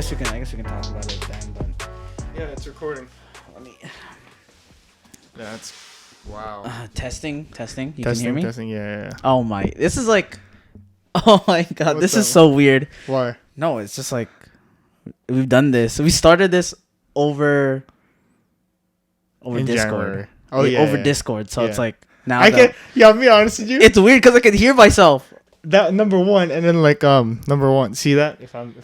guess we can talk about it then. But Yeah, it's recording. let me. That's wow. Testing. You can hear me? Testing. Yeah. Oh my! This is like. Oh my god! What's This up? is so weird. Why? No, it's just like we've done this. We started this over In Discord. January. Oh yeah. Over yeah. Discord. So it's Yeah. like now. I'll be honest with you. It's weird because I can hear myself. That number one, and then like number one. See that? If I'm,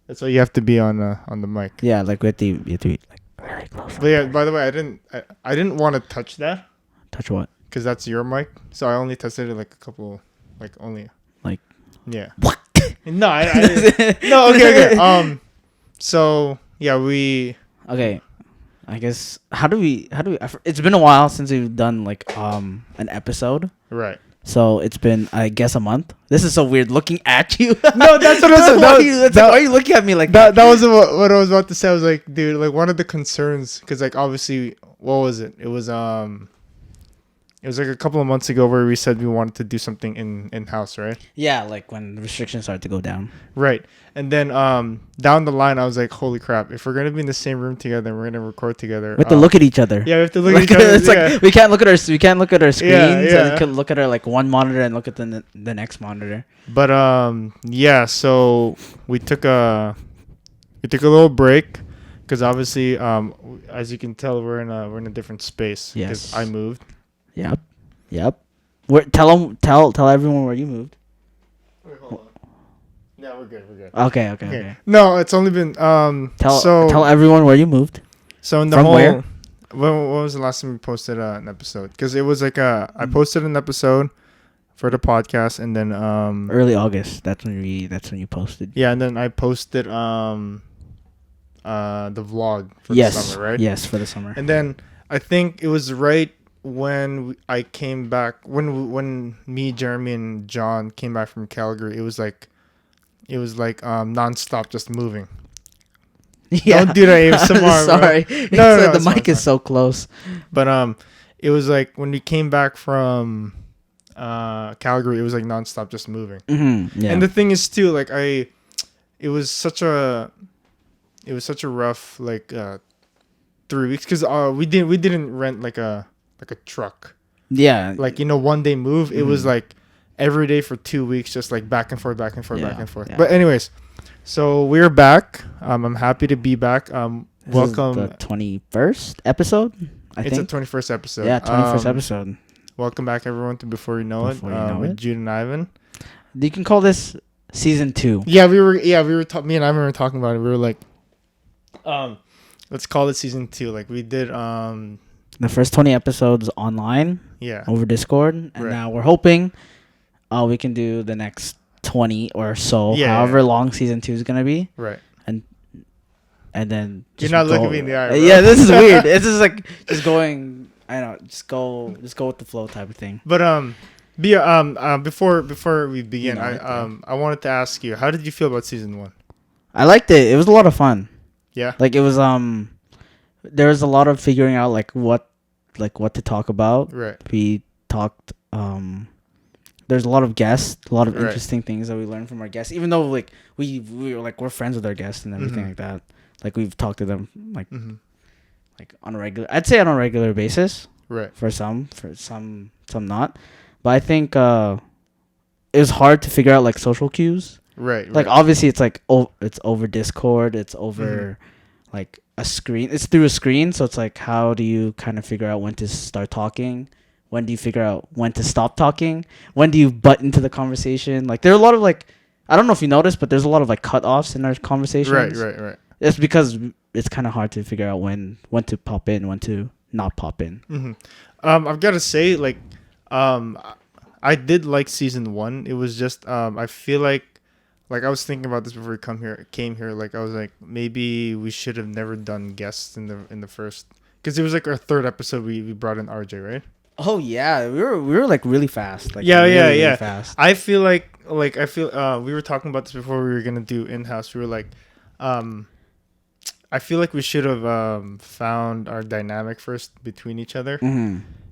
that's why you have to be on the mic. Yeah, like you have to be like very close. But yeah, by the way, I didn't want to touch that Touch what? because that's your mic. So I only tested it like a couple, like only. Like. Yeah. What? No, I didn't. No. Okay. So yeah, we. Okay. I guess how do we? It's been a while since we've done like an episode. Right. So it's been, I guess, a month. This is so weird looking at you. No, that's what I was. Why are you looking at me like that? That was what I was about to say. I was like, dude, like one of the concerns, because like obviously, what was it? It was like a couple of months ago where we said we wanted to do something in house, right? Yeah, like when restrictions started to go down. Right. And then down the line, I was like, holy crap! If we're gonna be in the same room together, and we're gonna record together. We have to look at each other. Yeah, we have to look at each other. It's like we can't look at our screens. Yeah. And we can look at our like one monitor and look at the next monitor. But yeah. So we took a little break because obviously as you can tell, we're in a different space. Yes. Because I moved. Yep. Tell everyone where you moved. Wait, hold on. Yeah, we're good. Okay. No, it's only been Tell everyone where you moved. So in the From whole. where? When was the last time we posted an episode? Because it was like I posted an episode for the podcast, and then Early August. That's when you posted. yeah, and then I posted the vlog for Yes. the summer, right? Yes, for the summer. And then I think it was right when I came back, when me, Jeremy, and John came back from Calgary. It was like nonstop, just moving. Yeah. Don't do that ASMR. Sorry. No, the mic is so close. But it was like when we came back from Calgary, it was like nonstop, just moving. Mm-hmm. Yeah. And the thing is too, like it was such a rough like 3 weeks because we didn't rent like a truck. Yeah. Like, one day move. It was like every day for 2 weeks, just like back and forth. Yeah. But anyways, so we're back. I'm happy to be back. Welcome. The 21st episode. It's the 21st episode. Yeah, 21st episode. Welcome back, everyone, to Before You Know It. With Jude and Ivan. You can call this season 2. Yeah, me and Ivan were talking about it. We were like, let's call it season 2. Like we did, The first 20 episodes online. Yeah. Over Discord, and now we're hoping, we can do the next 20 or so. Yeah, however long season 2 is gonna be. Right. And then you're not looking me in the eye. Bro. Yeah, this is weird. It's just like just going. I don't know. Just go with the flow type of thing. But before we begin, I wanted to ask you, how did you feel about season 1? I liked it. It was a lot of fun. Yeah. Like it was there was a lot of figuring out what to talk about. Right. We talked there's a lot of guests, a lot of Right. interesting things that we learned from our guests. Even though like we were like we're friends with our guests and everything like that. Like we've talked to them like on a regular basis. Right. For some not. But I think it was hard to figure out like social cues. Right. Like obviously it's like it's over Discord, it's over like a screen. It's through a screen, so it's like how do you kind of figure out when to start talking? When do you figure out when to stop talking? When do you butt into the conversation? Like there are a lot of like I don't know if you noticed, but there's a lot of like cut-offs in our conversations. Right. It's because it's kind of hard to figure out when to pop in, when to not pop in. I've got to say, like, I did like season 1. It was just I feel like I was thinking about this before we came here. Like I was like, maybe we should have never done guests in the first, because it was like our third episode. We brought in RJ, right? Oh yeah, we were like really fast. Like Really fast. I feel like we were talking about this before we were gonna do in-house. We were like, I feel like we should have found our dynamic first between each other.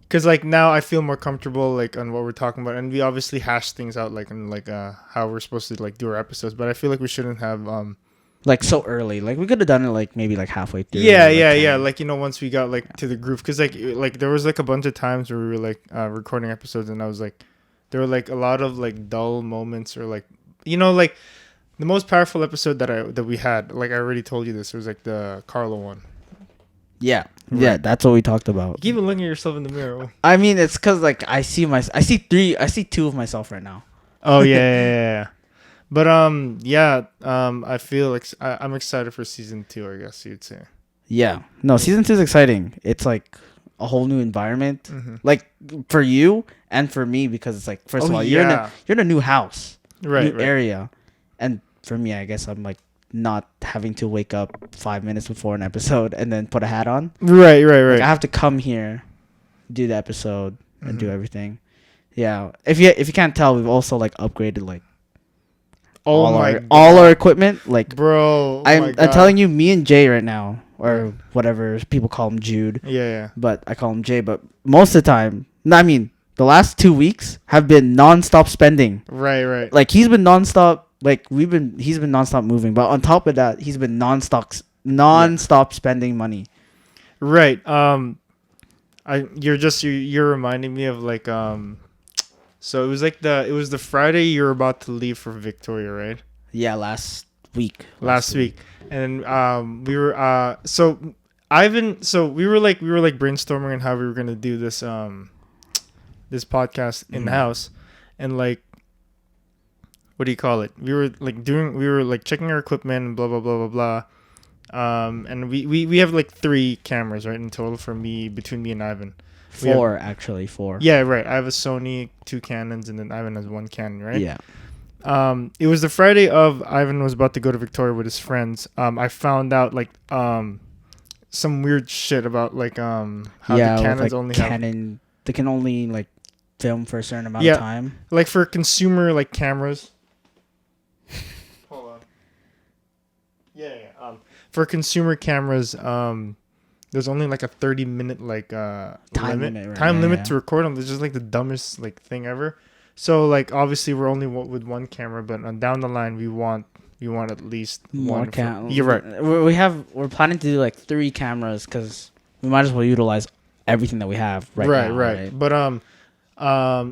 Because like now I feel more comfortable like on what we're talking about, and we obviously hash things out like on like how we're supposed to like do our episodes. But I feel like we shouldn't have Like so early. Like we could have done it like maybe like halfway through. Yeah, like, yeah. Like, once we got like to the groove, because like there was like a bunch of times where we were like recording episodes, and I was like, there were like a lot of like dull moments, or like, like the most powerful episode that we had. Like I already told you this. It was like the Carlo one. Yeah. Right. Yeah, that's what we talked about. You keep looking at yourself in the mirror. I mean, it's because like I see two of myself right now. Oh yeah. But I feel like I'm excited for season 2. I guess you'd say. Yeah. No, season 2 is exciting. It's like a whole new environment, Mm-hmm. like for you and for me, because it's like first of all you're in a new house, Right, new area, and for me, I guess I'm like not having to wake up 5 minutes before an episode and then put a hat on. Right. Like, I have to come here, do the episode, and do everything. Yeah. If you can't tell, we've also like upgraded like all our equipment. Like, bro, I'm telling you, me and Jay right now, or whatever people call him, Jude. Yeah. But I call him Jay. But most of the time, I mean, the last 2 weeks have been nonstop spending. Right. Like he's been nonstop. Like he's been nonstop moving. But on top of that, he's been nonstop spending money. Right. You're reminding me of like so it was the Friday you were about to leave for Victoria, right? Yeah, last week. And we were so Ivan, so we were like brainstorming on how we were gonna do this this podcast in the house, and like, what do you call it? We were like checking our equipment and blah blah blah blah blah. And we have like 3 cameras, right, in total between me and Ivan. 4 actually. Yeah, right. I have a Sony, 2 Canons, and then Ivan has 1 Canon, right? Yeah. It was the Friday of Ivan was about to go to Victoria with his friends. I found out like some weird shit about like how the Canons like only Canon, they can only like film for a certain amount of time. Like for consumer like cameras. Hold on. Yeah. For consumer cameres, there's only like a 30-minute like time limit to record them. It's just like the dumbest like thing ever. So like obviously we're only with 1 camera, but down the line we want at least more cameras. You're right. We're planning to do like 3 cameras because we might as well utilize everything that we have right now. Right. But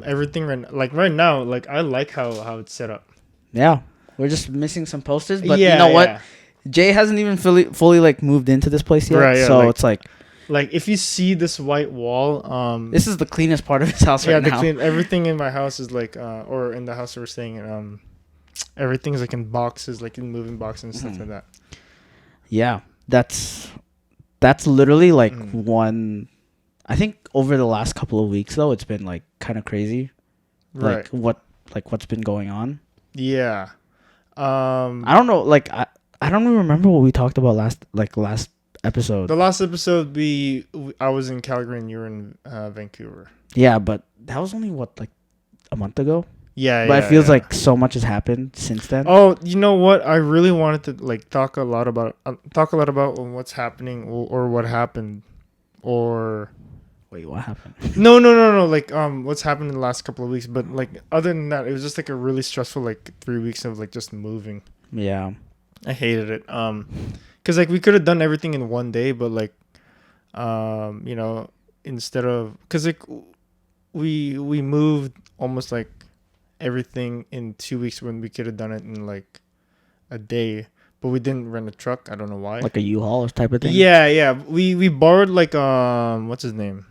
everything right now, like I like how it's set up. Yeah, we're just missing some posters, but you know what? Jay hasn't even fully like moved into this place yet, right? Yeah, so it's like if you see this white wall, this is the cleanest part of his house right now. Everything in my house is like, or in the house we're staying in, everything's like in boxes, like in moving boxes and stuff like that. Yeah, that's literally like one. I think over the last couple of weeks though, it's been like kind of crazy. Right. What's been going on? Yeah. I don't know. Like I don't even remember what we talked about last episode. The last episode I was in Calgary and you were in Vancouver. Yeah, but that was only like a month ago. Yeah, but it feels like so much has happened since then. Oh, you know what? I really wanted to like talk a lot about what's happening or what happened, or wait, what happened? No. Like what's happened in the last couple of weeks? But like other than that, it was just like a really stressful like 3 weeks of like just moving. Yeah, I hated it. Because like we could have done everything in one day, but like, instead of because like we moved almost like everything in 2 weeks when we could have done it in like a day, but we didn't rent a truck. I don't know why. Like a U-Haul type of thing. Yeah. We borrowed like what's his name?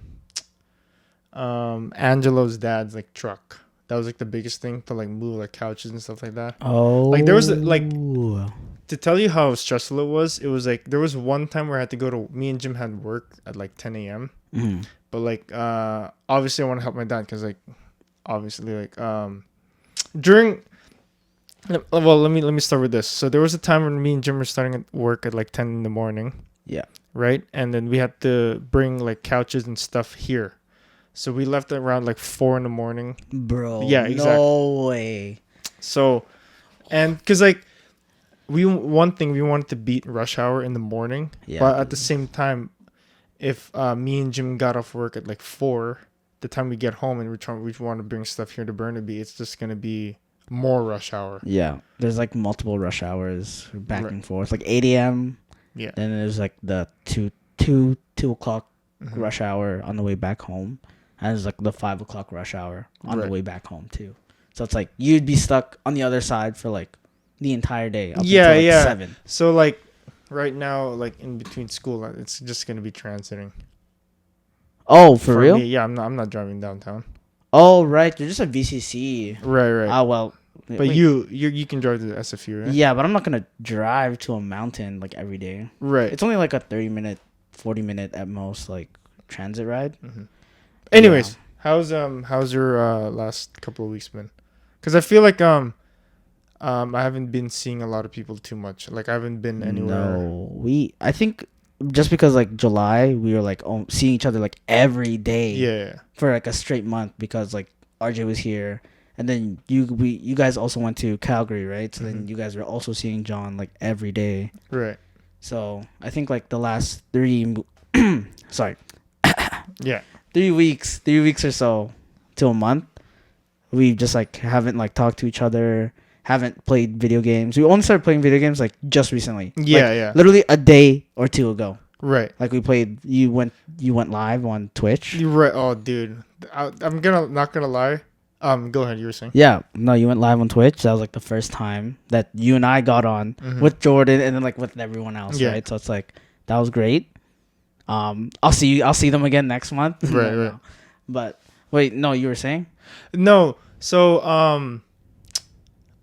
Angelo's dad's like truck. That was like the biggest thing to like move like couches and stuff like that. Oh, like there was like, to tell you how stressful it was like there was one time where I had to go to, me and Jim had work at like 10 a.m. Mm-hmm. But like obviously I want to help my dad because like obviously like during, well, let me start with this. So there was a time when me and Jim were starting at work at like 10 in the morning. Yeah. Right? And then we had to bring like couches and stuff here. So we left around like 4 in the morning. Bro. Yeah, exactly. No way. So, and because like we wanted to beat rush hour in the morning. Yeah. But at the same time, if me and Jim got off work at like 4, the time we get home and we want to bring stuff here to Burnaby, it's just going to be more rush hour. Yeah, there's like multiple rush hours back Right. and forth, like 8 a.m. Yeah. Then there's like the 2 o'clock Mhm. rush hour on the way back home, and there's like the 5 o'clock rush hour on the Right. way back home too. So it's like you'd be stuck on the other side for like the entire day up Yeah, until like yeah. 7. So like right now, like in between school, it's just gonna be transiting. Oh, for real? Me, yeah, I'm not driving downtown. Oh, right. You're just a VCC. Right. Ah, well. But wait. you can drive to the SFU, right? Yeah, but I'm not gonna drive to a mountain like every day. Right. It's only like a 30-minute, 40-minute at most like transit ride. Mm-hmm. Anyways, how's your last couple of weeks been? Because I feel like I haven't been seeing a lot of people too much. Like I haven't been anywhere. No, I think just because like July we were like seeing each other like every day. Yeah. For like a straight month because like RJ was here, and then you guys also went to Calgary, right? So then you guys were also seeing John like every day. Right. So I think like the last 3 Yeah. 3 weeks or so to a month, we just like haven't like talked to each other, haven't played video games. We only started playing video games like just recently. Yeah, like, yeah. Literally a day or two ago. Right. Like we played. You went live on Twitch. You're right. Oh, dude, I'm not gonna lie. Go ahead. You were saying. Yeah, no, you went live on Twitch. That was like the first time that you and I got on with Jordan, and then like with everyone else, right? So it's like that was great. I'll see them again next month. Right, right. But wait, no, you were saying? No. So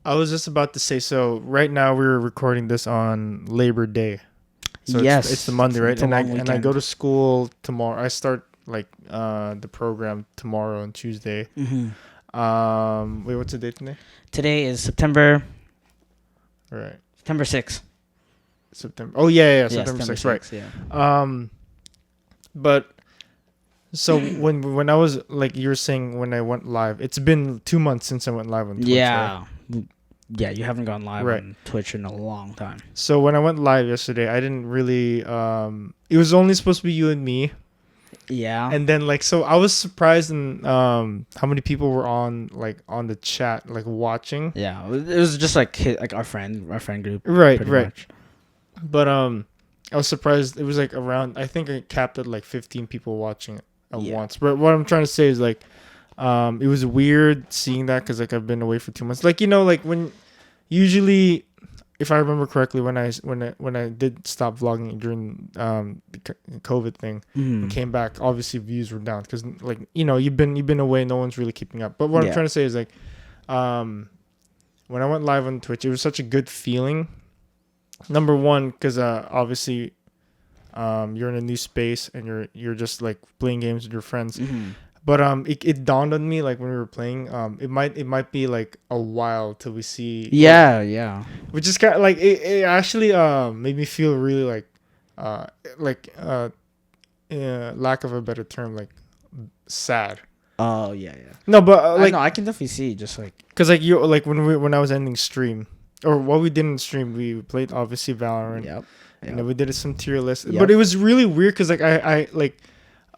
I was just about to say. So right now we're recording this on Labor Day. So yes, it's the Monday, right? It's a long and I go to school tomorrow. I start like the program tomorrow and Tuesday. Mm-hmm. Wait, what's the date today? Today is September. Right. September 6th. September. Oh yeah, September 6th, right? Yeah. But so when I was like you were saying when I went live, it's been 2 months since I went live on Twitch. Yeah. Right? Yeah, you haven't gone live Right. on Twitch in a long time. So when I went live yesterday, I didn't really. It was only supposed to be you and me. Yeah. And then like so I was surprised in how many people were on the chat like watching. Yeah, it was just like our friend group. Right. Much. But I was surprised. It was like around. I think it capped at like 15 people watching at once. But what I'm trying to say is like, it was weird seeing that because like I've been away for 2 months. Like like when usually, if I remember correctly, when I did stop vlogging during the COVID thing and came back, obviously views were down because like you've been away, no one's really keeping up. But what I'm trying to say is like, when I went live on Twitch, it was such a good feeling. Number one, because obviously, you're in a new space and you're just like playing games with your friends. But it dawned on me like when we were playing, it might be like a while till we see. Yeah. Which is kind of like it actually made me feel really lack of a better term, like sad. Oh yeah. No, but like I can definitely see just like because like you like when I was ending stream or what we did in the stream, we played obviously Valorant. Yep. And then we did some tier list, Yep. but it was really weird because like I like.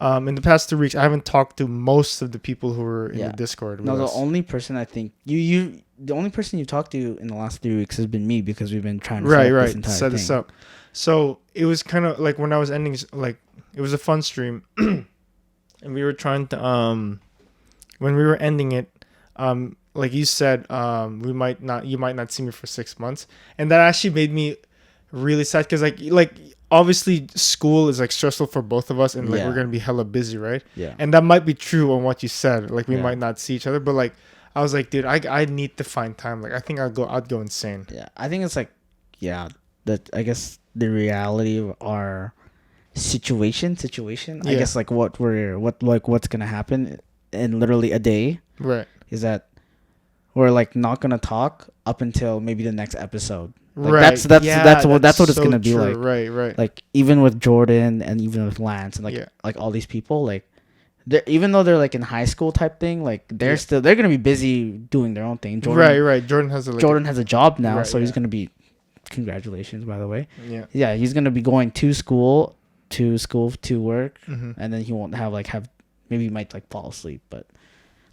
In the past 2 weeks, I haven't talked to most of the people who were in the Discord. No, the only person I think the only person you talked to in the last 3 weeks has been me because we've been trying to set this up. So it was kind of like when I was ending, like it was a fun stream, and we were trying to when we were ending it, like you said, you might not see me for 6 months, and that actually made me really sad because like. Obviously, school is like stressful for both of us, and like we're gonna be hella busy, right? Yeah. And that might be true on what you said. Like we might not see each other, but like I was like, dude, I need to find time. Like I think I'd go insane. Yeah, I think it's like, that I guess the reality of our situation. I guess like what's gonna happen in literally a day. Right. Is that we're like not gonna talk up until maybe the next episode. Like, right. That's what it's so gonna be true. like. Right. Like even with Jordan and even with Lance and like all these people, like even though they're like in high school type thing, like they're gonna be busy doing their own thing. Jordan, right. Jordan has a job now, so he's gonna be. Congratulations, by the way. Yeah. He's gonna be going to school to work, Mm-hmm. and then he won't have maybe he might like fall asleep, but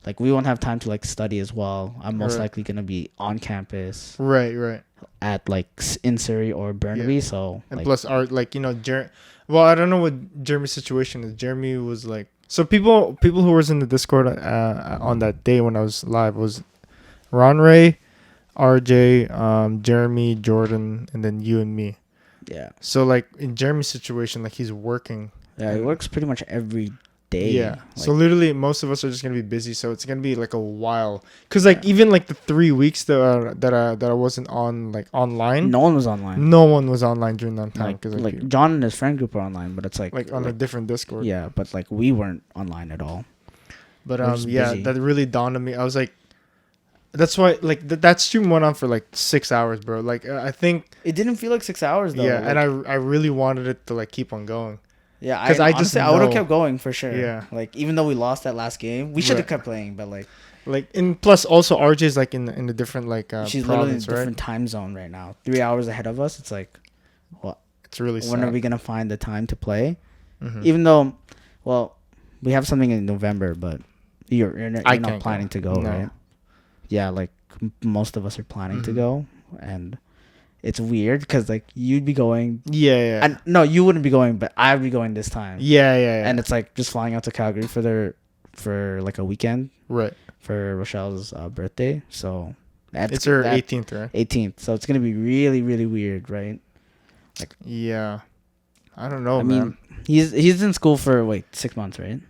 like we won't have time to like study as well. I'm most Right. likely gonna be on campus Right. at like in Surrey or Burnaby. Yeah. So And like, plus, our like well, I don't know what Jeremy's situation is. Jeremy was like, so people who was in the Discord on that day when I was live was Ron Ray, RJ, Jeremy, Jordan, and then you and me. yeah, So like in Jeremy's situation, like he's working. yeah, it works pretty much every day. Yeah. Like, So literally, most of us are just gonna be busy. So it's gonna be like a while. Cause like Yeah. even like the 3 weeks that I wasn't on like online, no one was online. no one was online during that time. Like, Cause like John and his friend group are online, but it's like on a different Discord. yeah, but like we weren't online at all. But We're just yeah, busy. that really dawned on me. I was like, that's why like that stream went on for like 6 hours, bro. Like I think It didn't feel like 6 hours though. yeah, like, and I really wanted it to like keep on going. yeah, 'cause I just honestly, I would have know- kept going for sure. Yeah. Like even though we lost that last game, we should have Right. kept playing. But like Like and plus also RJ's like in a different like she's literally in a province, right? different time zone right now, 3 hours ahead of us. It's like, what? It's really sad. When are we gonna find the time to play? Mhm. Even though, well, we have something in November, but you're not can't planning to go, No. right? Yeah, like most of us are planning to Mhm. go, and it's weird because like you'd be going, Yeah. and no, you wouldn't be going, but I'd be going this time. Yeah. And it's like just flying out to Calgary for like a weekend right. for Rochelle's birthday. So It's her 18th, right? 18th. So it's gonna be really really weird, right? Yeah. I don't know, I man. mean, he's in school for 6 months, right?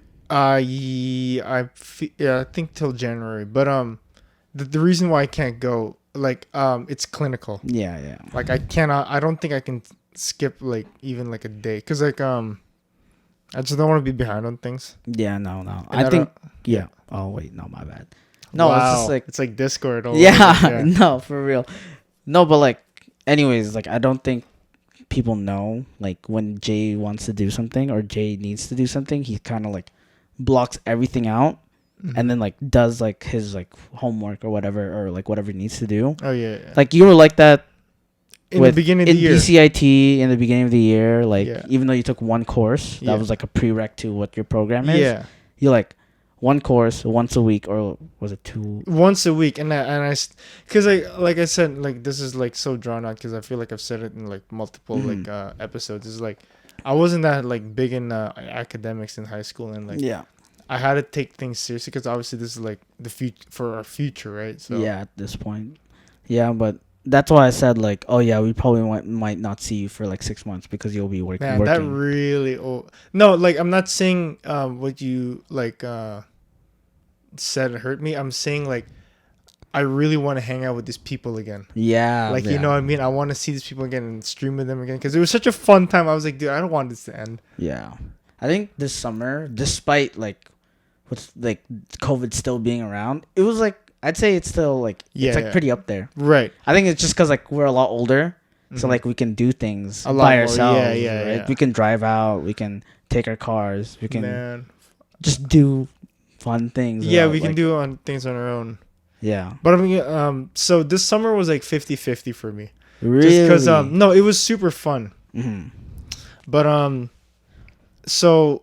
Yeah, I think till January. But the reason why I can't go, like it's clinical. Yeah. Like I don't think I can skip like even like a day, cuz like I just don't want to be behind on things. Yeah, no. And I think yeah. Oh wait, no, my bad. No, it's just like it's like Discord. All yeah, over. no, for real. No, but like anyways, like I don't think people know like when Jay wants to do something or Jay needs to do something, he kind of like blocks everything out and then like does like his like homework or whatever or like whatever he needs to do. Oh yeah. Like you were like that in the beginning of the year. BCIT in the beginning of the year, like Yeah. even though you took one course, Yeah. that was like a prereq to what your program is. Yeah. You like one course once a week, or was it two? Once a week, and because like I said, like this is like so drawn out because I feel like I've said it in like multiple like episodes. It's like I wasn't that like big in academics in high school, and like Yeah. I had to take things seriously because obviously this is like the future for our future, right? So Yeah, at this point. Yeah, but that's why I said like, oh yeah, we probably might not see you for like 6 months because you'll be working. man, that really no, like I'm not saying what you like said hurt me. I'm saying like I really want to hang out with these people again. Yeah, Like, yeah. you know what I mean? I want to see these people again and stream with them again because it was such a fun time. I was like, dude, I don't want this to end. Yeah, I think this summer, despite like what's like COVID still being around, it was like I'd say it's still like Yeah, it's like yeah. pretty up there. Right. I think it's just because like we're a lot older, so Mhm. like we can do things A lot by more. ourselves. Yeah, right? yeah. We can drive out. We can take our cars. We can Man. just do fun things. Yeah, without, we can like- do on things on our own. Yeah, But I mean, so this summer was like 50-50 for me. really. Just because, no, it was super fun. Mhm. But, so,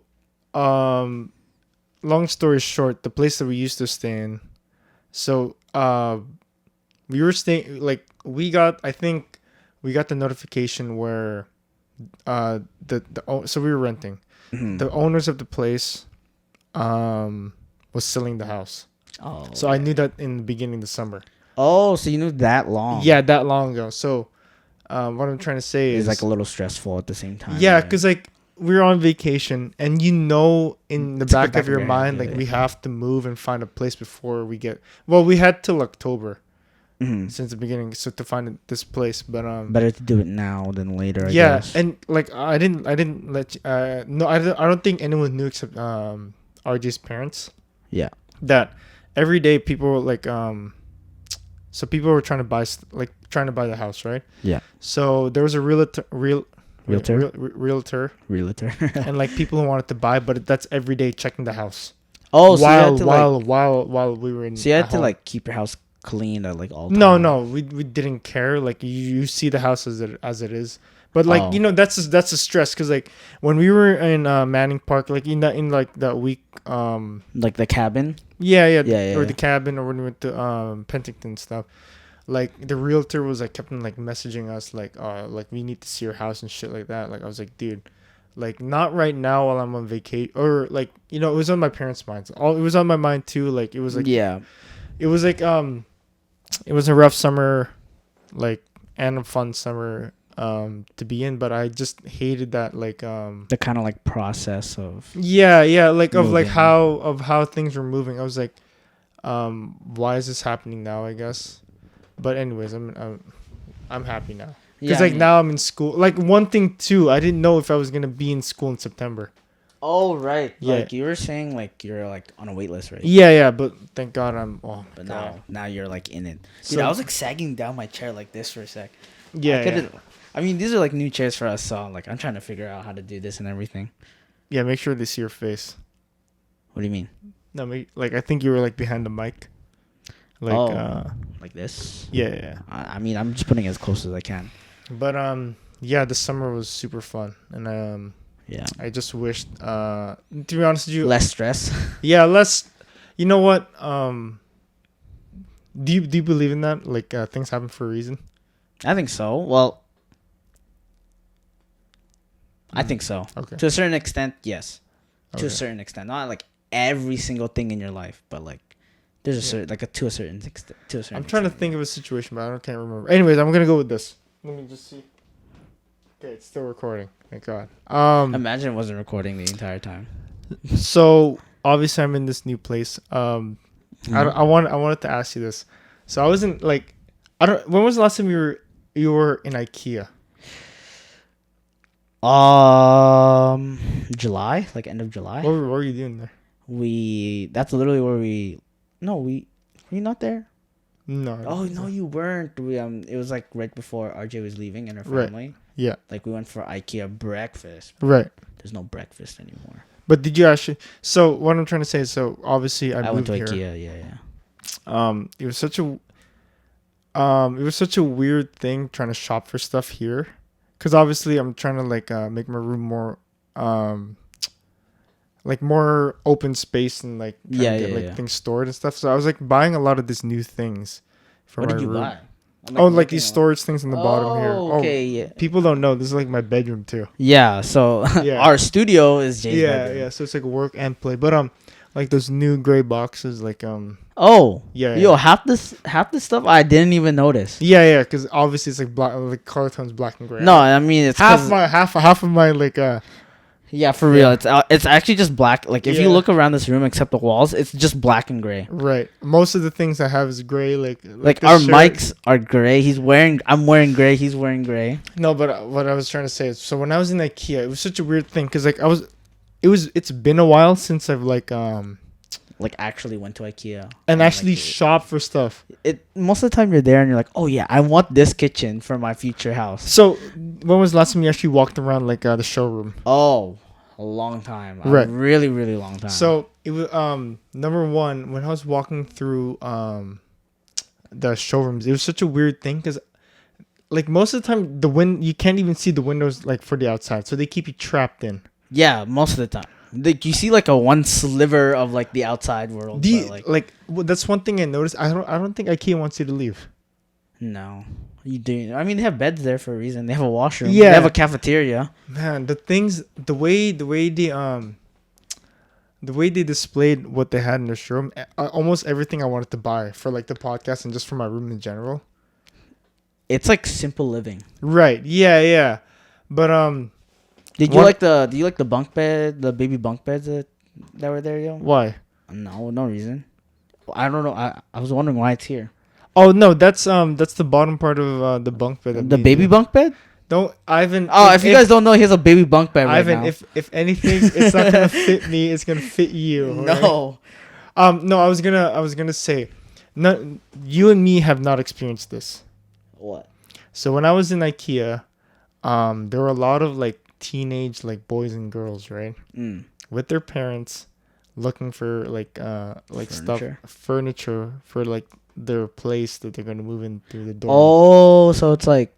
long story short, the place that we used to stay in, so, we were staying, like, I think we got the notification where, so we were renting. Mhm. The owners of the place, was selling the house. Oh, So I knew that in the beginning of the summer. oh, so you knew that long? Yeah, that long ago. So, what I'm trying to say it's is like a little stressful at the same time. yeah, right? because like we were on vacation, and in the back of your mind, head, like yeah. we have to move and find a place before we get. Well, we had till October Mhm. since the beginning, so to find this place. But better to do it now than later. I yeah, guess. and like I didn't let no, I don't think anyone knew except RJ's parents yeah. that every day people were like so people were trying to buy the house, right? Yeah. So there was a realtor Realtor? and like people who wanted to buy, but that's every day checking the house. Oh, so you while had to like, while we were in. so you had at to home. like keep your house clean at like all times. No, we didn't care. Like you see the house as it is, But like Oh. that's a stress because like when we were in Manning Park, like in like that week, Like the cabin. yeah, Yeah. or the cabin, or when we went to Penticton stuff. Like the realtor was like kept on like messaging us like we need to see your house and shit like that. Like I was like, dude, like not right now while I'm on vacation, or like it was on my parents' minds. It was on my mind too. Like it was like Yeah. it was like it was a rough summer, like, and a fun summer to be in, but I just hated that like The kind of like process of yeah like of like moving. how things were moving. I was like, why is this happening now, I guess. But anyways, I'm happy now because Yeah, like now I'm in school. Like one thing too, I didn't know if I was gonna be in school in September. Oh right. Yeah. Like you were saying, like you're like on a wait list, right? Yeah, but thank God I'm. Oh my But God. now you're like in it. So- Dude, I was like sagging down my chair like this for a sec. Yeah. I mean, these are like new chairs for us, so like I'm trying to figure out how to do this and everything. Yeah, make sure they see your face. What do you mean? No, like I think you were like behind the mic. Like Like this? yeah. I mean, I'm just putting it as close as I can. But yeah, the summer was super fun, and Yeah. I just wished to be honest with you, Less stress. yeah, less. You know what? Do you believe in that? Like things happen for a reason. I think so. Well, I think so. Okay. To a certain extent, yes. To Okay. a certain extent, not like every single thing in your life, but like there's a certain to a certain extent. I'm trying to think of a situation, but can't remember. Anyways, I'm gonna go with this. Let me just see. Okay, it's still recording. Thank God. Imagine it wasn't recording the entire time. So obviously I'm in this new place. Mm-hmm. I wanted to ask you this. So I wasn't like, I don't. When was the last time you were in IKEA? July, like end of July. What were you doing there? That's literally where were you not there? No. Oh no, you weren't. It was like right before RJ was leaving and her Right. family. Yeah. Like we went for IKEA breakfast. Right. There's no breakfast anymore. But did you actually? So what I'm trying to say is, so obviously I went moved to here. IKEA. Yeah. It was such a weird thing trying to shop for stuff here, because obviously I'm trying to like make my room more like more open space and like trying to get things stored and stuff. So I was like buying a lot of these new things for What my did you room. buy? Like these storage things in the bottom here. Okay, yeah. People don't know this is like my bedroom too. Yeah, so Yeah. our studio is Jay's bedroom. Yeah. So it's like work and play, but like those new gray boxes, like Oh, yeah. yo, half this stuff I didn't even notice. Yeah, because obviously it's like black, like color tones black and gray. No, I mean it's half 'cause- half of my like Yeah, for real. It's actually just black. Like if you Yeah. look around this room, except the walls, it's just black and gray. right. Most of the things I have is gray. Like the Our shirt. mics are gray. I'm wearing gray. He's wearing gray. No, but what I was trying to say is, so when I was in IKEA, it was such a weird thing because like it's been a while since I've like Actually went to IKEA and actually like, shop for stuff. it most of the time you're there and you're like, oh yeah, I want this kitchen for my future house. So when was the last time you actually walked around like the showroom? Oh, a long time. Right. A really, really long time. So it was number one, when I was walking through the showrooms, it was such a weird thing because like most of the time you can't even see the windows like for the outside, so they keep you trapped in. yeah, most of the time. Like you see like a one sliver of like the outside world. But, That's one thing I noticed. I don't think IKEA wants you to leave. No, you do. I mean, they have beds there for a reason. They have a washroom. Yeah. They have a cafeteria. Man, the way they displayed what they had in their showroom, almost everything I wanted to buy for like the podcast and just for my room in general. It's like simple living. Right. Yeah. But Do you like the bunk bed, the baby bunk beds that were there, yo? why? No reason. I don't know. I was wondering why it's here. Oh no, that's the bottom part of the bunk bed. The baby bunk bed? Don't Ivan. Oh, if you guys don't know, he has a baby bunk bed right Ivan, now. if anything, it's not gonna fit me. It's gonna fit you. No. Right? No. I was gonna say, no, you and me have not experienced this. What? So when I was in IKEA, there were a lot of like teenage like boys and girls, right, with their parents, looking for like furniture for like their place that they're gonna move in through the door. Oh, so it's like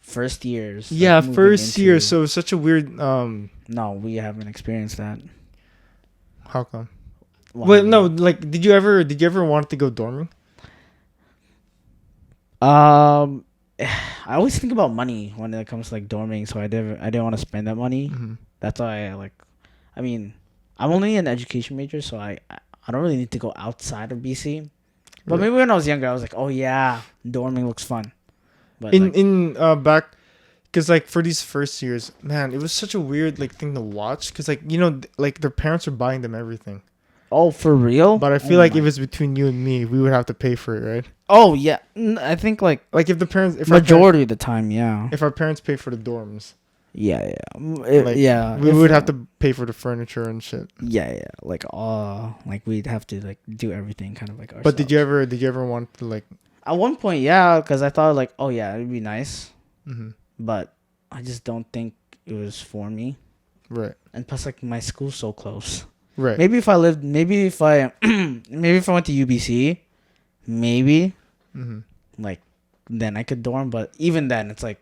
first years. Yeah, like, moving first year. into- So it's such a weird. No, we haven't experienced that. How come? Well, Well, no. Like, did you ever want to go dorming? Um, I always think about money when it comes to like dorming, so I didn't want to spend that money. Mm-hmm. That's why I like. I mean, I'm only an education major, so I don't really need to go outside of BC. But Right. maybe when I was younger, I was like, oh yeah, dorming looks fun. But In back, because like for these first years, man, it was such a weird like thing to watch. Because like like their parents are buying them everything. oh, for real? But I feel Oh like my- if it's between you and me, we would have to pay for it, right? oh yeah, I think like Like if the parents, majority of the time, yeah, if our parents pay for the dorms, yeah. like, Yeah, we if- would have to pay for the furniture and shit. Yeah, like we'd have to like do everything kind of like ourselves. But did you ever want to like? At one point, yeah, because I thought like, oh yeah, it'd be nice, Mm-hmm. but I just don't think it was for me. Right. And plus, like my school's so close. Right. Maybe if I lived, maybe if I went to UBC, maybe Mm-hmm. like then I could dorm. But even then, it's like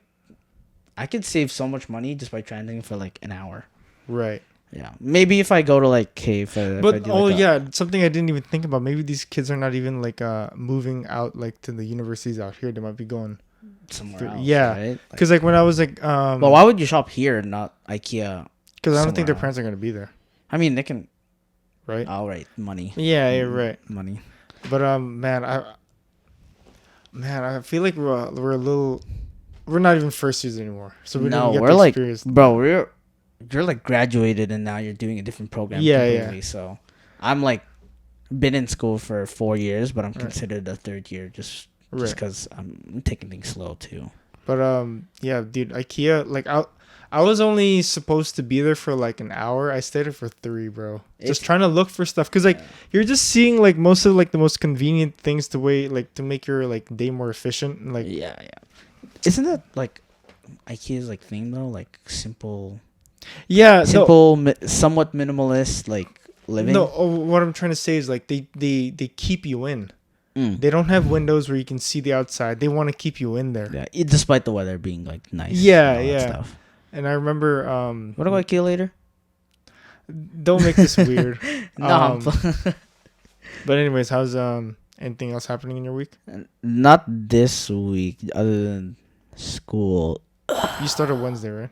I could save so much money just by transiting for like an hour. Right. Yeah, maybe if I go to like cave. But something I didn't even think about. Maybe these kids are not even like moving out like to the universities out here. They might be going somewhere else. yeah. Right? because like when I was like But why would you shop here, not IKEA? because I don't think their somewhere parents are gonna be there, I mean, they can. right? All right, money. Yeah, yeah, right. Money. But man, I feel like we're a little, we're not even first years anymore. So we No, don't get we're the like, experience. bro, you're like graduated and now you're doing a different program. Yeah, completely. So I'm like been in school for 4 years, but I'm Right. considered a third year just Right. because I'm taking things slow too. But yeah, dude, IKEA, like I was only supposed to be there for like an hour. I stayed there for 3, bro. It's- Just trying to look for stuff, cause like you're just seeing like most of like the most convenient things to to make your like day more efficient. And, like Yeah. Isn't that like IKEA's like thing though? Like simple, yeah, somewhat minimalist like living. No, what I'm trying to say is like they keep you in. Mm. They don't have windows where you can see the outside. They want to keep you in there. Yeah, despite the weather being like nice. Yeah, and all that yeah. Stuff. And I remember What about IKEA later? don't make this weird. No, But anyways, how's anything else happening in your week? not this week. Other than school. You started Wednesday, right?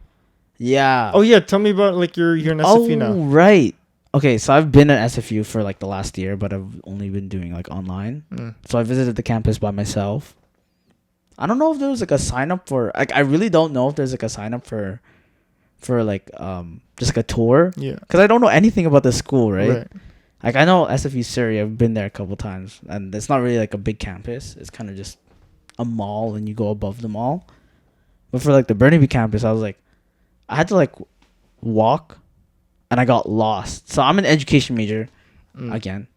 Yeah. Oh yeah, tell me about like you're in SFU now. Right. Okay, so I've been at SFU for like the last year, but I've only been doing like online. Mm. So I visited the campus by myself. I don't know if there was like a sign up for like I really don't know if there's like a sign up for like just like a tour Yeah. because I don't know anything about the school, right? Right. Like I know SFU Surrey, I've been there a couple times, and it's not really like a big campus. It's kind of just a mall, and you go above the mall. But for like the Burnaby campus, I was like, I had to like walk, and I got lost. So I'm an education major Mm. again,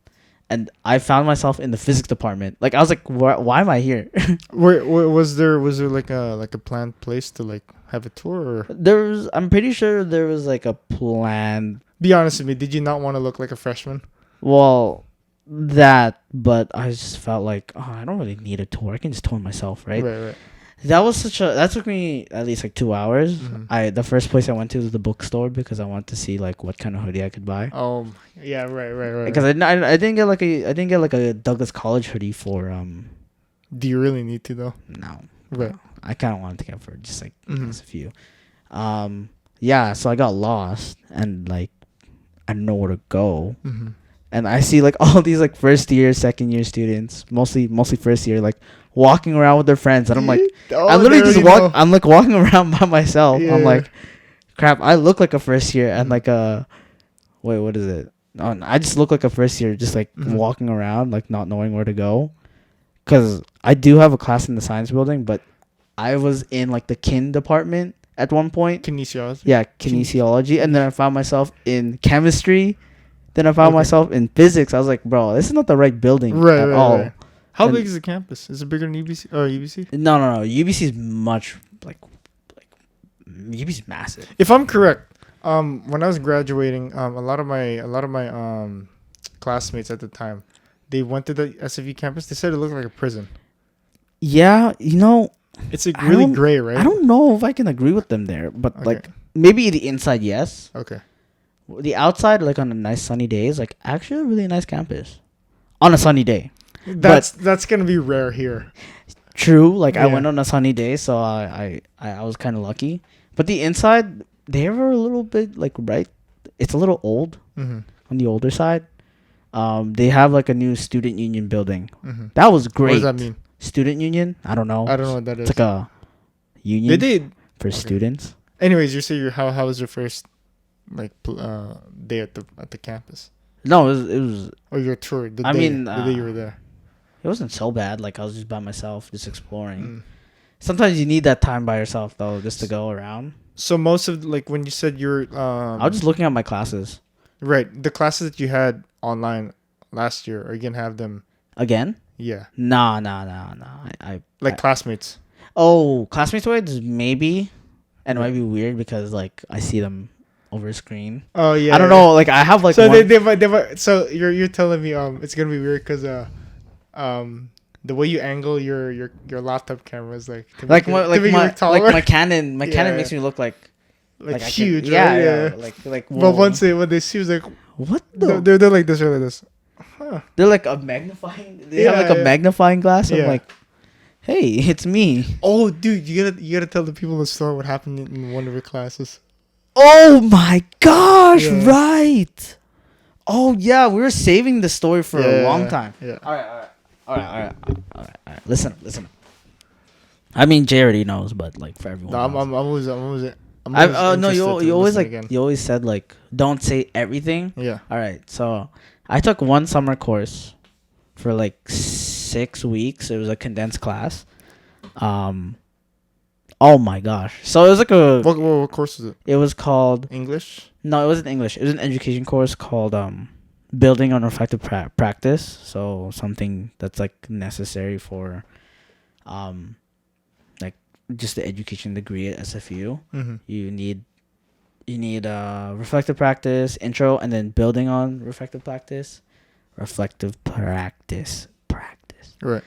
and I found myself in the physics department. Like I was like, why am I here? Where was there like a planned place to like have a tour? Or I'm pretty sure there was like a plan. be honest with me, did you not want to look like a freshman? Well, that, but I just felt like, oh, I don't really need a tour. I can just tour myself, right? Right. That took me at least like 2 hours. Mhm. The first place I went to was the bookstore because I wanted to see like what kind of hoodie I could buy. Oh yeah, right. Because I didn't get like a Douglas College hoodie for Do you really need to though? no. Right. I kind of wanted to get for just like Mhm. just a few. Yeah, so I got lost and like I don't know where to go. Mm-hmm. And I see like all these like first year, second year students, mostly first year, like walking around with their friends, and I'm like, I literally just walk. I'm like walking around by myself. Yeah. I'm like, crap. I look like a first year, and like wait, what is it? Oh, I just look like a first year, just like Mhm. walking around, like not knowing where to go. Cause I do have a class in the science building, but I was in like the kin department at one point. Kinesiology. Yeah, kinesiology, and then I found myself in chemistry. Then I found Okay. myself in physics. I was like, bro, this is not the right building Right, at right, all. right. How And- big is the campus? Is it bigger than UBC? Or UBC? No. UBC is much like UBC is massive. If I'm correct, when I was graduating, a lot of my classmates at the time, they went to the SFU campus. They said it looked like a prison. Yeah, you know, It's like really gray, right? I don't know if I can agree with them there, but Okay. like maybe the inside, yes. Okay. The outside, like on a nice sunny day, is like actually a really nice campus on a sunny day. That's gonna be rare here. True, like I Yeah. went on a sunny day, so I was kind of lucky. But the inside, they were a little bit like right. It's a little old Mm-hmm. on the older side. They have like a new student union building. Mm-hmm. That was great. What does that mean? Student union? I don't know. I don't know what that is. It's like a union They did. for students. Anyways, you say how was your first like day at the campus No, it was. or your tour? The I day, mean, the day you were there. It wasn't so bad. Like I was just by myself, just exploring. Mm. Sometimes you need that time by yourself though, just to go around. So most of like when you said you're I was just looking at my classes right, the classes that you had online last year, are you gonna have them? again. Yeah, Nah. like classmates. Classmates wise maybe, and it might be weird because like I see them over a screen. Oh yeah. I don't know. Like I have like So one, they might. So you're telling me it's gonna be weird because the way you angle your laptop camera is like to make it look taller. my Canon Yeah. makes me look like like I huge, can, right? yeah. Like But whoa. when they see, it's like What they're, the? they're like this or like this. Huh. They're like a magnifying. They have Yeah, like a yeah. magnifying glass. I'm Yeah. like, hey, it's me. Oh, dude, you gotta tell the people in the store what happened in one of your classes. Oh my gosh! Yeah. Right. Oh yeah, we were saving the story for a long time. Yeah. All right. Listen. I mean, Jay already knows, but like for everyone. No, I'm else. always No, you interested to always listen like again. you always said like don't say everything. Yeah. All right, so I took one summer course for like 6 weeks. It was a condensed class. Oh my gosh! So it was like What course is it? it was called English. no, it wasn't English. It was an education course called building on reflective practice. So something that's like necessary for like just the education degree at SFU. Mm-hmm. You need reflective practice, intro, and then building on reflective practice. Right.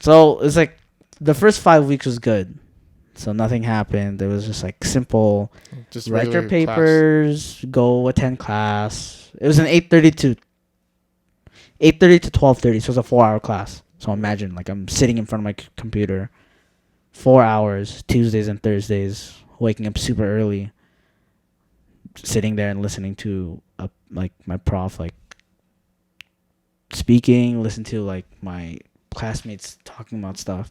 So it's like the first 5 weeks was good. So nothing happened. It was just like simple. Just Write your regular class. papers, go attend class. It was an 8:30 to 12:30, so it was a 4-hour class. So imagine like I'm sitting in front of my computer 4 hours, Tuesdays and Thursdays, waking up super early, sitting there and listening to like my prof like speaking, listen to like my classmates talking about stuff.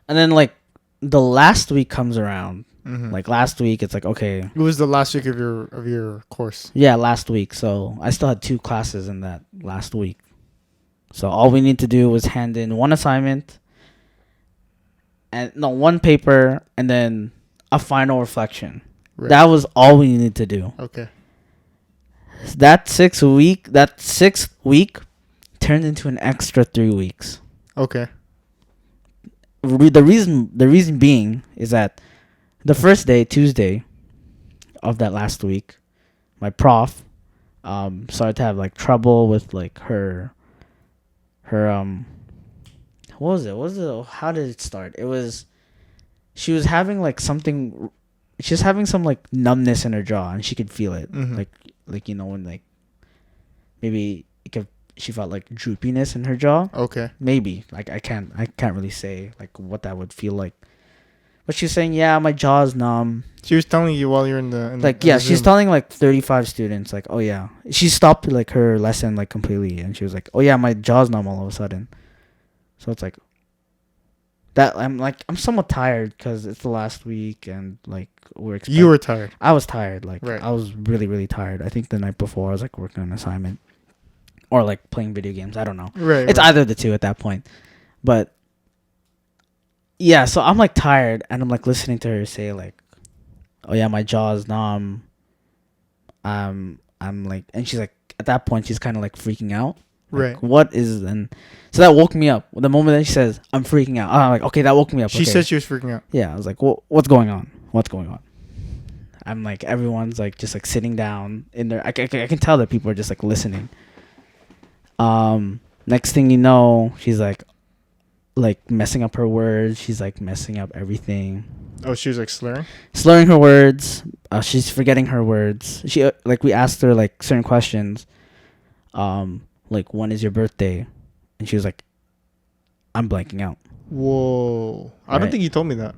And then like the last week comes around. Mm-hmm. Like last week it's like okay, It was the last week of your course. yeah, last week. So I still had 2 classes in that last week. So all we need to do was hand in one assignment and no, one paper and then a final reflection. Right. That was all we needed to do. Okay. That sixth week turned into an extra 3 weeks. Okay. The reason being is that the first day, Tuesday of that last week, my prof started to have like trouble with like her what was it how did it start? It was she was having like something, she was having some like numbness in her jaw and she could feel it. Mm-hmm. Like you know when like maybe she felt like droopiness in her jaw. Okay. Maybe like I can't really say like what that would feel like, but she's saying yeah my jaw is numb. She was telling you while you're in the Like yeah she's telling like 35 students like oh yeah she stopped like her lesson like completely and she was like oh yeah my jaw's numb all of a sudden. So it's like that I'm somewhat tired because it's the last week and like You were tired. I was tired. Like Right. I was really, really tired. I think the night before I was like working on an assignment or like playing video games. I don't know. Right. It's either of the two at that point. But yeah, so I'm like tired and I'm like listening to her say like, "Oh yeah, my jaw is numb." I'm like, and she's like, at that point she's kind of like freaking out. Like, Right. what is and so that woke me up. The moment that she says, "I'm freaking out," I'm like, okay, that woke me up. She okay. said she was freaking out. Yeah, I was like, well, what's going on? I'm like, everyone's like just like sitting down in there. I can tell that people are just like listening. Next thing you know, she's like like messing up her words. She's like messing up everything. Oh, she was like Slurring her words. She's forgetting her words. She like we asked her like certain questions. Like when is your birthday? And she was like, I'm blanking out. Whoa! I Right. don't think you told me that.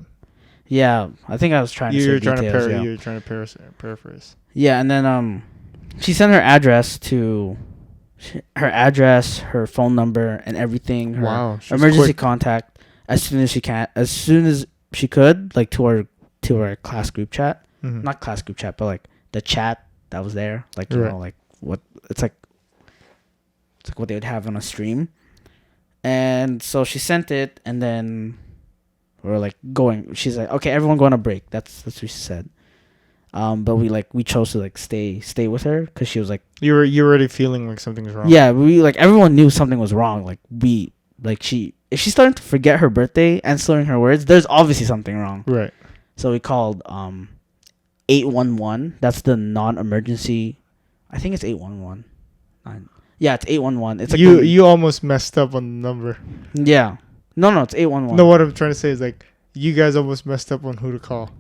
Yeah, I think I was trying to. You're say trying details, to yeah. you're trying to paraphrase. Yeah, and then she sent her address to her phone number and everything. Her Wow, she was emergency quick. contact as soon as she could, like to our class group chat. Mhm. Not class group chat, but like the chat that was there. Like you Right. know, like what it's like what they would have on a stream. And so she sent it, and then we're like going. She's like, okay, everyone go on a break. That's what she said. But we chose to like stay with her because she was like, You're already feeling like something's wrong. yeah, we like everyone knew something was wrong. Like if she's starting to forget her birthday and slurring her words, there's obviously something wrong. Right. So we called 811. That's the non-emergency. I think it's 811. Yeah, it's 811. It's like you almost messed up on the number. yeah. No, it's 811. No, what I'm trying to say is like you guys almost messed up on who to call.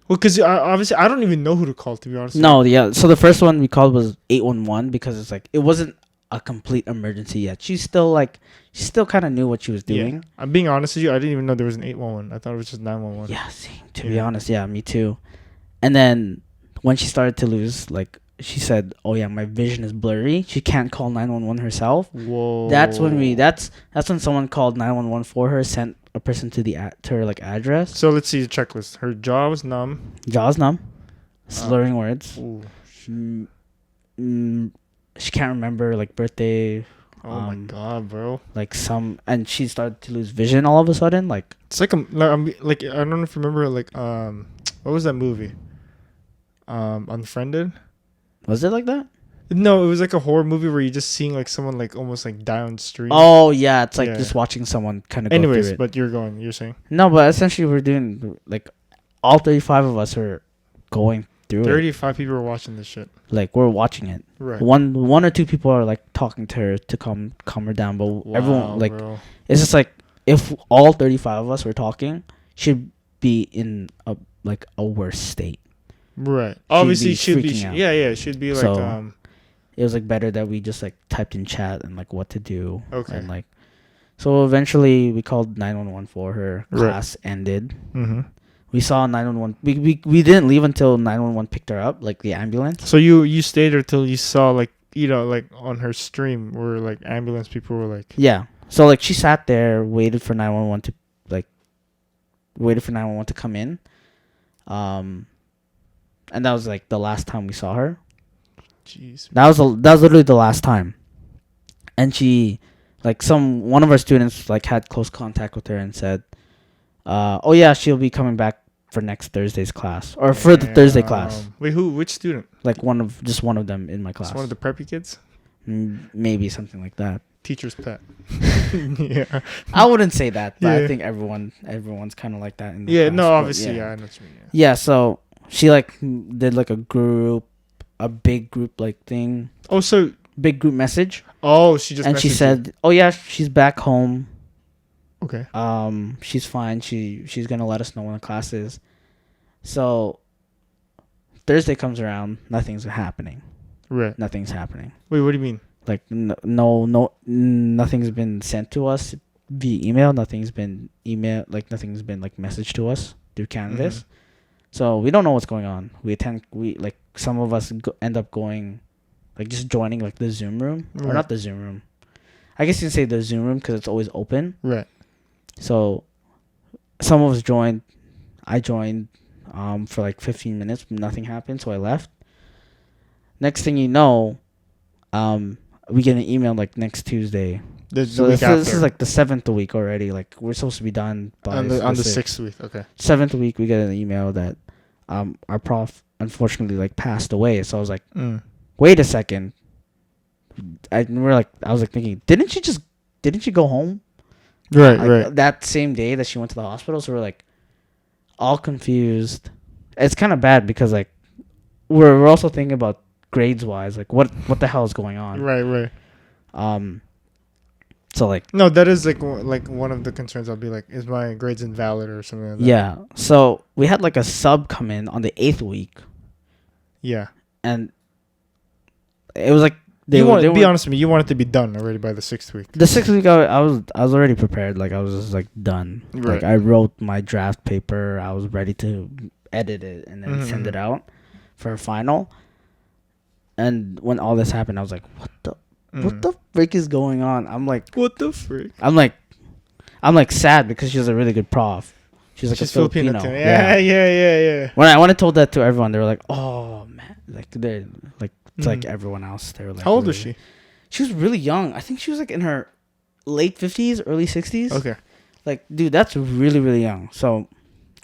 Well, because obviously I don't even know who to call, to be honest. No, yeah. So the first one we called was 811 because it's like it wasn't a complete emergency yet. She still kind of knew what she was doing. Yeah. I'm being honest with you. I didn't even know there was an 811. I thought it was just 911. Yeah, to be honest, yeah, me too. And then when she started to lose, like she said, "Oh yeah, my vision is blurry. She can't call 911 herself." Whoa. That's when someone called 911 for her, sent a person to her like address. So let's see the checklist. Her jaw was numb. Jaws numb, slurring words. Ooh. She can't remember like birthday. Oh my god, bro! Like and she started to lose vision all of a sudden. Like It's like I don't know if you remember what was that movie? Unfriended. was it like that? No, it was like a horror movie where you're just seeing like someone like almost like downstream. Oh yeah, it's like Yeah. just watching someone kind of go Anyways, through it. but you're saying No, but essentially we're doing like all 35 of us are going through it. 35 people were watching this shit. Like we're watching it. Right. One or two people are like talking to her to calm her down, but everyone like bro. it's just like if all 35 of us were talking, she'd be in a worse state. Right. Obviously, should be. freaking out. Yeah, it should be like So, it was like better that we just like typed in chat and like what to do. Okay. And like, so eventually we called 911 for her. Right. Class ended. Mm-hmm. We saw 911. We didn't leave until 911 picked her up, like the ambulance. So you stayed there till you saw like like on her stream where like ambulance people were like. Yeah. So like she sat there, waited for 911 to come in. And that was like the last time we saw her. Jeez. That was literally the last time. And she, like one of our students like had close contact with her and said, "Oh yeah, she'll be coming back for next Thursday's class or for the Thursday class." Wait, which student? Like one of them in my class. It's one of the preppy kids. Maybe something like that. Teacher's pet. Yeah. I wouldn't say that, but Yeah. I think everyone's kind of like that in the Yeah. class, No. but Obviously. Yeah. I know what you mean. Yeah. So she like did like a big group like thing. Oh, so. Big group message. Oh, she just. And she messaged said, "Oh yeah, she's back home. you. Okay. She's fine. She's gonna let us know when the class is." So Thursday comes around, nothing's happening. Right. Nothing's happening. Wait, what do you mean? Like nothing's been sent to us via email. Nothing's been messaged to us through Canvas. Mm-hmm. So we don't know what's going on. Some of us end up going, like just joining like the Zoom room or Right. not the Zoom room. I guess you can say the Zoom room because it's always open. Right. So some of us joined. I joined for like 15 minutes. Nothing happened, so I left. Next thing you know, we get an email like next Tuesday. The So week this is like the 7th week already. Like we're supposed to be done by on the 6th week. Okay. 7th week. We get an email that our prof unfortunately like passed away. So I was like, wait a second. I was like thinking, didn't she go home? Right. Like, Right. that same day that she went to the hospital. So we're like all confused. It's kind of bad because like we're also thinking about grades wise, like what the hell is going on? Right. Right. So like, No, that is like one of the concerns. I'll be like, is my grades invalid or something like that? yeah. So we had like a sub come in on the 8th week, Yeah. and it was like Be honest with me. You want it to be done already by the 6th week. the 6th week. I was already prepared. Like I was just like done. Right. Like I wrote my draft paper. I was ready to edit it and then send it out for a final. And when all this happened, I was like, what the frick is going on? I'm like, what the frick? I'm like sad because she's a really good prof. She's like a Filipino. Yeah. When I told that to everyone, they were like, "Oh man!" Like they're like it's like everyone else. They were like, "How old was she?" She was really young. I think she was like in her late 50s, early 60s. Okay. Like, dude, that's really really young. So,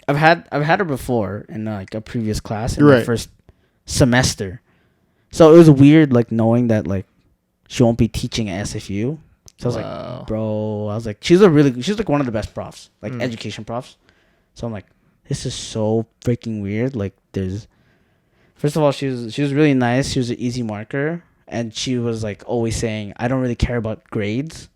I've had her before in like a previous class in my first semester. So it was weird, like knowing that like she won't be teaching at SFU. So I was like, bro, I was like, she's like one of the best profs, like education profs. So I'm like, this is so freaking weird. Like, first of all, she was really nice. She was an easy marker, and she was like always saying, I don't really care about grades.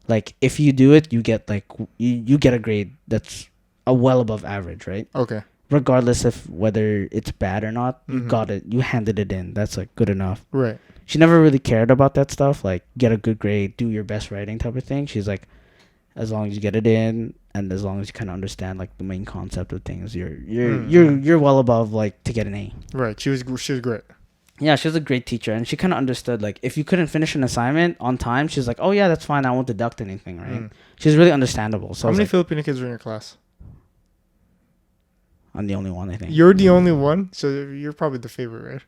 Like, if you do it, you get like you get a grade that's well above average, right? Okay. Regardless of whether it's bad or not, you got it. You handed it in. That's like good enough. Right. She never really cared about that stuff, like get a good grade, do your best writing type of thing. She's like, as long as you get it in, and as long as you kind of understand like the main concept of things, you're well above like to get an A. Right. She was great. Yeah, she was a great teacher, and she kind of understood like if you couldn't finish an assignment on time, she's like, oh yeah, that's fine. I won't deduct anything, right? She's really understandable. So how many Filipino kids were in your class? I'm the only one, I think. You're the only one, so you're probably the favorite, right?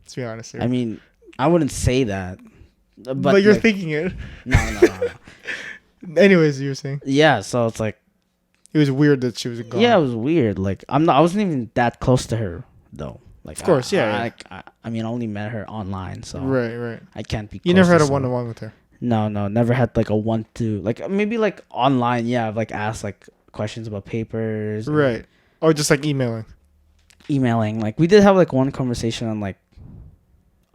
Let's be honest here. I mean, I wouldn't say that, but you're like, thinking it. No. Anyways, you were saying. Yeah, so it's like it was weird that she was gone. Yeah, it was weird. Like I wasn't even that close to her though. Like of course, I mean, I only met her online, so right. I can't be. You never had a 1-on-1 with her. No, never had like a 1-2. Like maybe like online. Yeah, I've like asked like questions about papers. Right. Or just like emailing. Like we did have like one conversation on I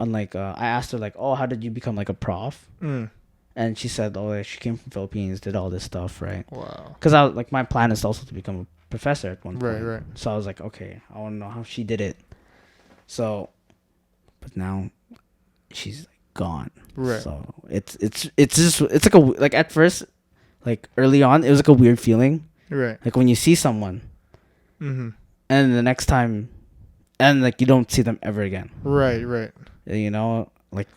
asked her like, oh, how did you become like a prof? And she said, oh, like, she came from Philippines, did all this stuff, right? Wow. Because I was like, my plan is also to become a professor at one point. Right. So I was like, okay, I want to know how she did it. So, but now she's like gone. Right. So it's like at first, like early on, it was like a weird feeling. Right. Like when you see someone, and the next time, and like you don't see them ever again. Right. You know, like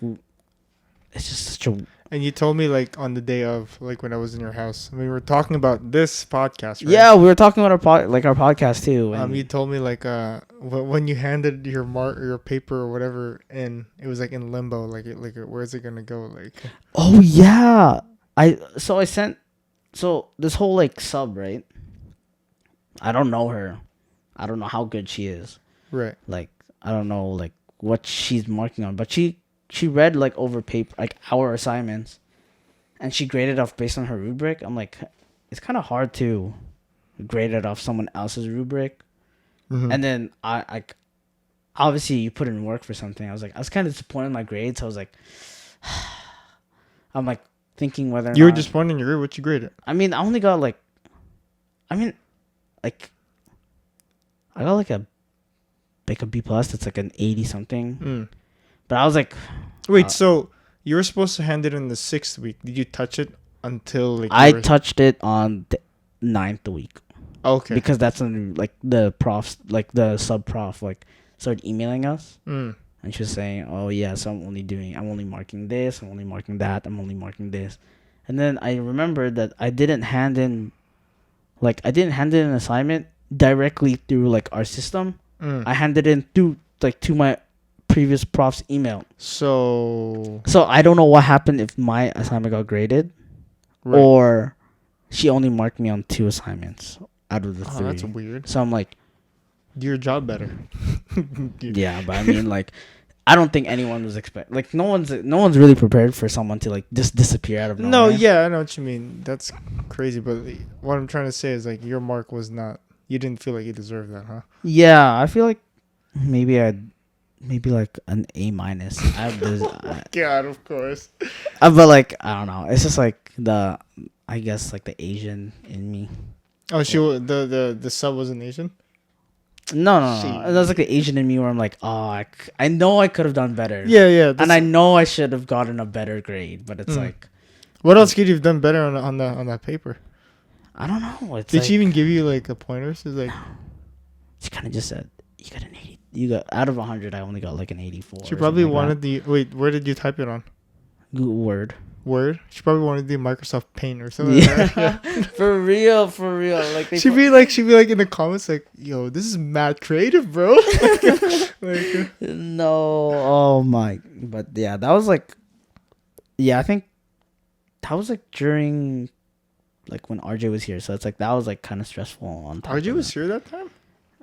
it's just such a. And you told me like on the day of like when I was in your house, we were talking about this podcast, right? Yeah, we were talking about our podcast too. You told me like when you handed your paper or whatever in, it was like in limbo, like where's it gonna go? Like, oh yeah, I sent this whole like sub, right? I don't know her. I don't know how good she is. Right. Like I don't know like what she's marking on, but she read like over paper like our assignments, and she graded off based on her rubric. I'm like, it's kind of hard to grade it off someone else's rubric. And then I obviously you put in work for something. I was kind of disappointed in my grades. So I was like, I'm like thinking whether you were disappointed in your grade. What you graded? I mean, I only got like, I got like a B plus. That's like an 80 something. But I was like, wait, so you were supposed to hand it in the 6th week. Did you touch it until like I touched it on the 9th week. Okay. Because that's when like the profs, like the sub prof, like started emailing us, and she was saying, "Oh yeah, so I'm only marking this, I'm only marking that, I'm only marking this," and then I remembered that I didn't hand in an assignment directly through like our system. I handed in through like to my previous prof's email. So I don't know what happened if my assignment got graded, or she only marked me on 2 assignments out of the 3. That's weird. So I'm like, do your job better. Yeah, but I mean, like, I don't think anyone was like no one's really prepared for someone to like just disappear out of nowhere. No, yeah, I know what you mean. That's crazy, but what I'm trying to say is like your mark was not. You didn't feel like you deserved that, huh? Yeah, I feel like maybe I maybe like an A minus. God, of course. But like I don't know. It's just like I guess like the Asian in me. Oh, the sub was an Asian. No. That's like the Asian in me where I'm like, oh, I know I could have done better. Yeah. And I know I should have gotten a better grade, but it's like. What else could you have done better on that paper? I don't know. Did she even give you like a pointer? She's like, she kind of just said you got an 80. You got out of 100. I only got like an 84. She probably wanted wait. Where did you type it on? Word. She probably wanted the Microsoft Paint or something. Like that. Yeah. For real. Like she'd be like in the comments like, "Yo, this is mad creative, bro." No, oh my. But yeah, that was like, I think that was like during, like when RJ was here. So it's like that was like kind of stressful. On top RJ was here that time.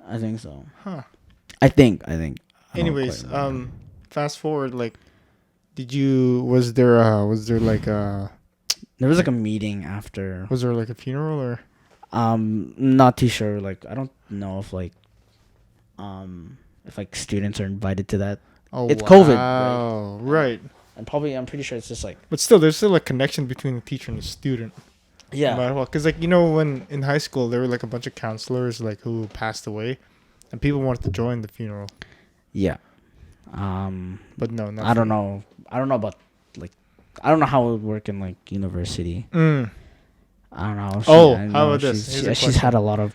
I think so. Huh. I think. Anyways, fast forward like. Was there like a... There was like a meeting after. Was there like a funeral or? Not too sure. Like, I don't know if like students are invited to that. Oh, it's wow. COVID. Right. And I'm pretty sure it's just like. But still, there's still a connection between the teacher and the student. Yeah. No, because like, you know, when in high school there were like a bunch of counselors like who passed away, and people wanted to join the funeral. Yeah. But no, I don't know. I don't know about like. I don't know how it would work in like university. I don't know. How about this? She's had a lot of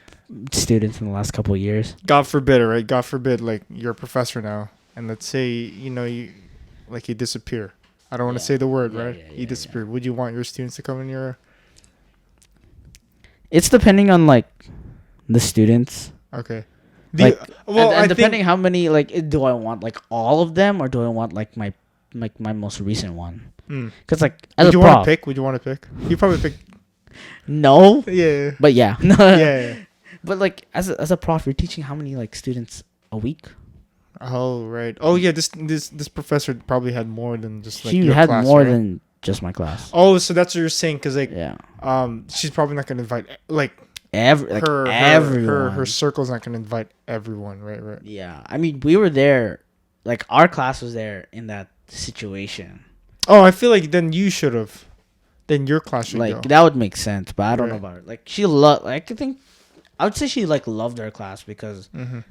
students in the last couple of years. God forbid, right? God forbid, like you're a professor now, and let's say you disappear. I don't want to say the word, right? You disappear. Would you want your students to come in your? It's depending on like the students. Okay. And depending how many do I want like all of them or do I want like my most recent one? Because like as Would a you prof, want to pick? Would you want to pick? You probably pick. No. Yeah. But yeah. Yeah. But like as a prof, you're teaching how many like students a week? Oh right. Oh yeah. This professor probably had more than just like she your had class, more right? than just my class. Oh, so that's what you're saying? Because like she's probably not gonna invite like everyone. Her circle's not gonna invite everyone, right? Yeah. I mean, we were there, like our class was there in that situation. Oh, I feel like then you should have. Then your class should go. That would make sense, but I don't know about her. Like she I would say she like loved our class because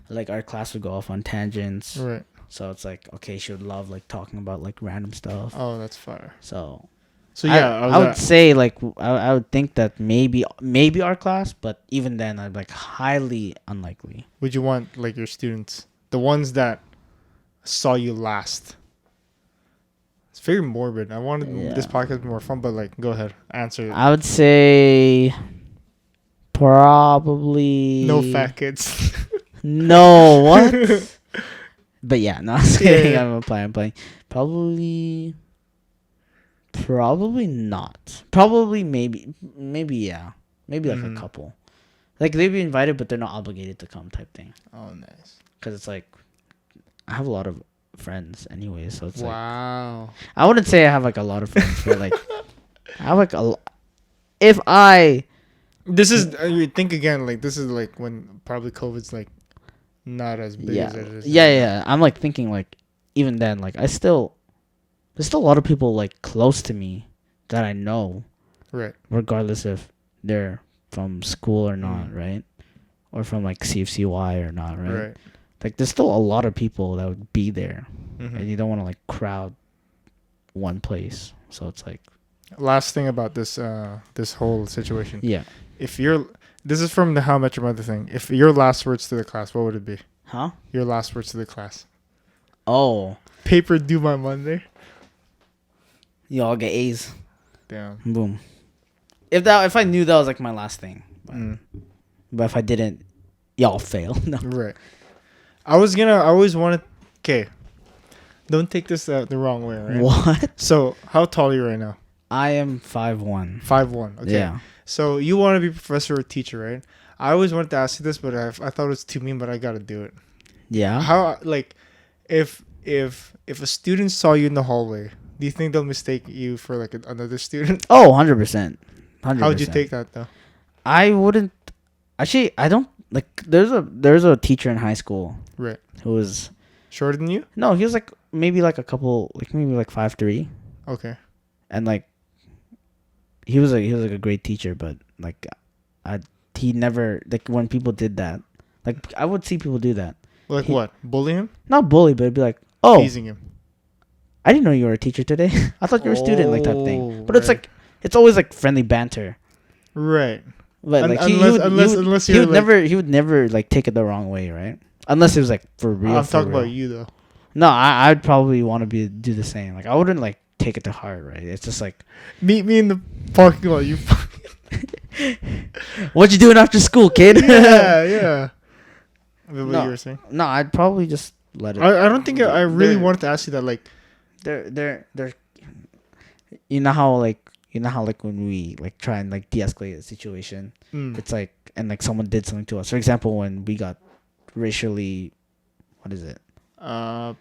like our class would go off on tangents. Right. So it's like okay, she would love like talking about like random stuff. Oh, that's fire. So yeah, I would say like I would think that maybe our class, but even then I'd like highly unlikely. Would you want like your students, the ones that saw you last? It's very morbid. I wanted this podcast to be more fun, but like, go ahead, answer it. I would say probably no fat kids. No, what? But yeah, no, I'm kidding. I'm playing. Probably not. Probably maybe yeah. Maybe like a couple. Like they'd be invited, but they're not obligated to come type thing. Oh, nice. Because it's like I have a lot of friends anyway, so it's wow. Like I wouldn't say I have like a lot of friends, but like I have like if I. This is you think again like this is like when probably COVID's like not as big as it is. Yeah. I'm like thinking like even then like there's still a lot of people like close to me that I know, right? Regardless if they're from school or not, right? Or from like CFCY or not, right? Like there's still a lot of people that would be there, and you don't want to like crowd one place. So it's like last thing about this this whole situation. Yeah. This is from the How I Met Your Mother thing. If your last words to the class, what would it be? Huh? Your last words to the class. Oh. Paper due by Monday. Y'all get A's. Damn. Boom. If I knew that was like my last thing, but if I didn't, y'all fail. No. Right. I always wanted. Okay. Don't take this the wrong way, right? What? So, how tall are you right now? I am 5'1". 5'1". Okay. Yeah. So you want to be professor or teacher, right? I always wanted to ask you this, but I thought it was too mean, but I got to do it. Yeah. How like if a student saw you in the hallway, do you think they'll mistake you for like another student? Oh, 100%. 100%. How would you take that though? I wouldn't. Actually, I don't like. There's a teacher in high school, right? Who was Shorter than you? No, he was like maybe like a couple, like maybe like 5'3", Okay. and like he was like a great teacher, but like he never, like when people did that, like I would see people do that. Like what? Bully him? Not bully, but it'd be like, oh, Teasing him. I didn't know you were a teacher today. I thought you were a student, like type thing. But right. it's like it's always like friendly banter. Right. But like unless he would never like take it the wrong way, right? Unless it was like for real. I'm talking about you though. No, I'd probably want to do the same. Like I wouldn't like take it to heart, right? It's just like meet me in the parking lot. You. What you doing after school, kid? Yeah. What you were saying? No, I'd probably just let it. I don't think I really wanted to ask you that. Like, they're you know how like when we like try and like de-escalate a situation, it's like, and like someone did something to us. For example, when we got racially, what is it? Someone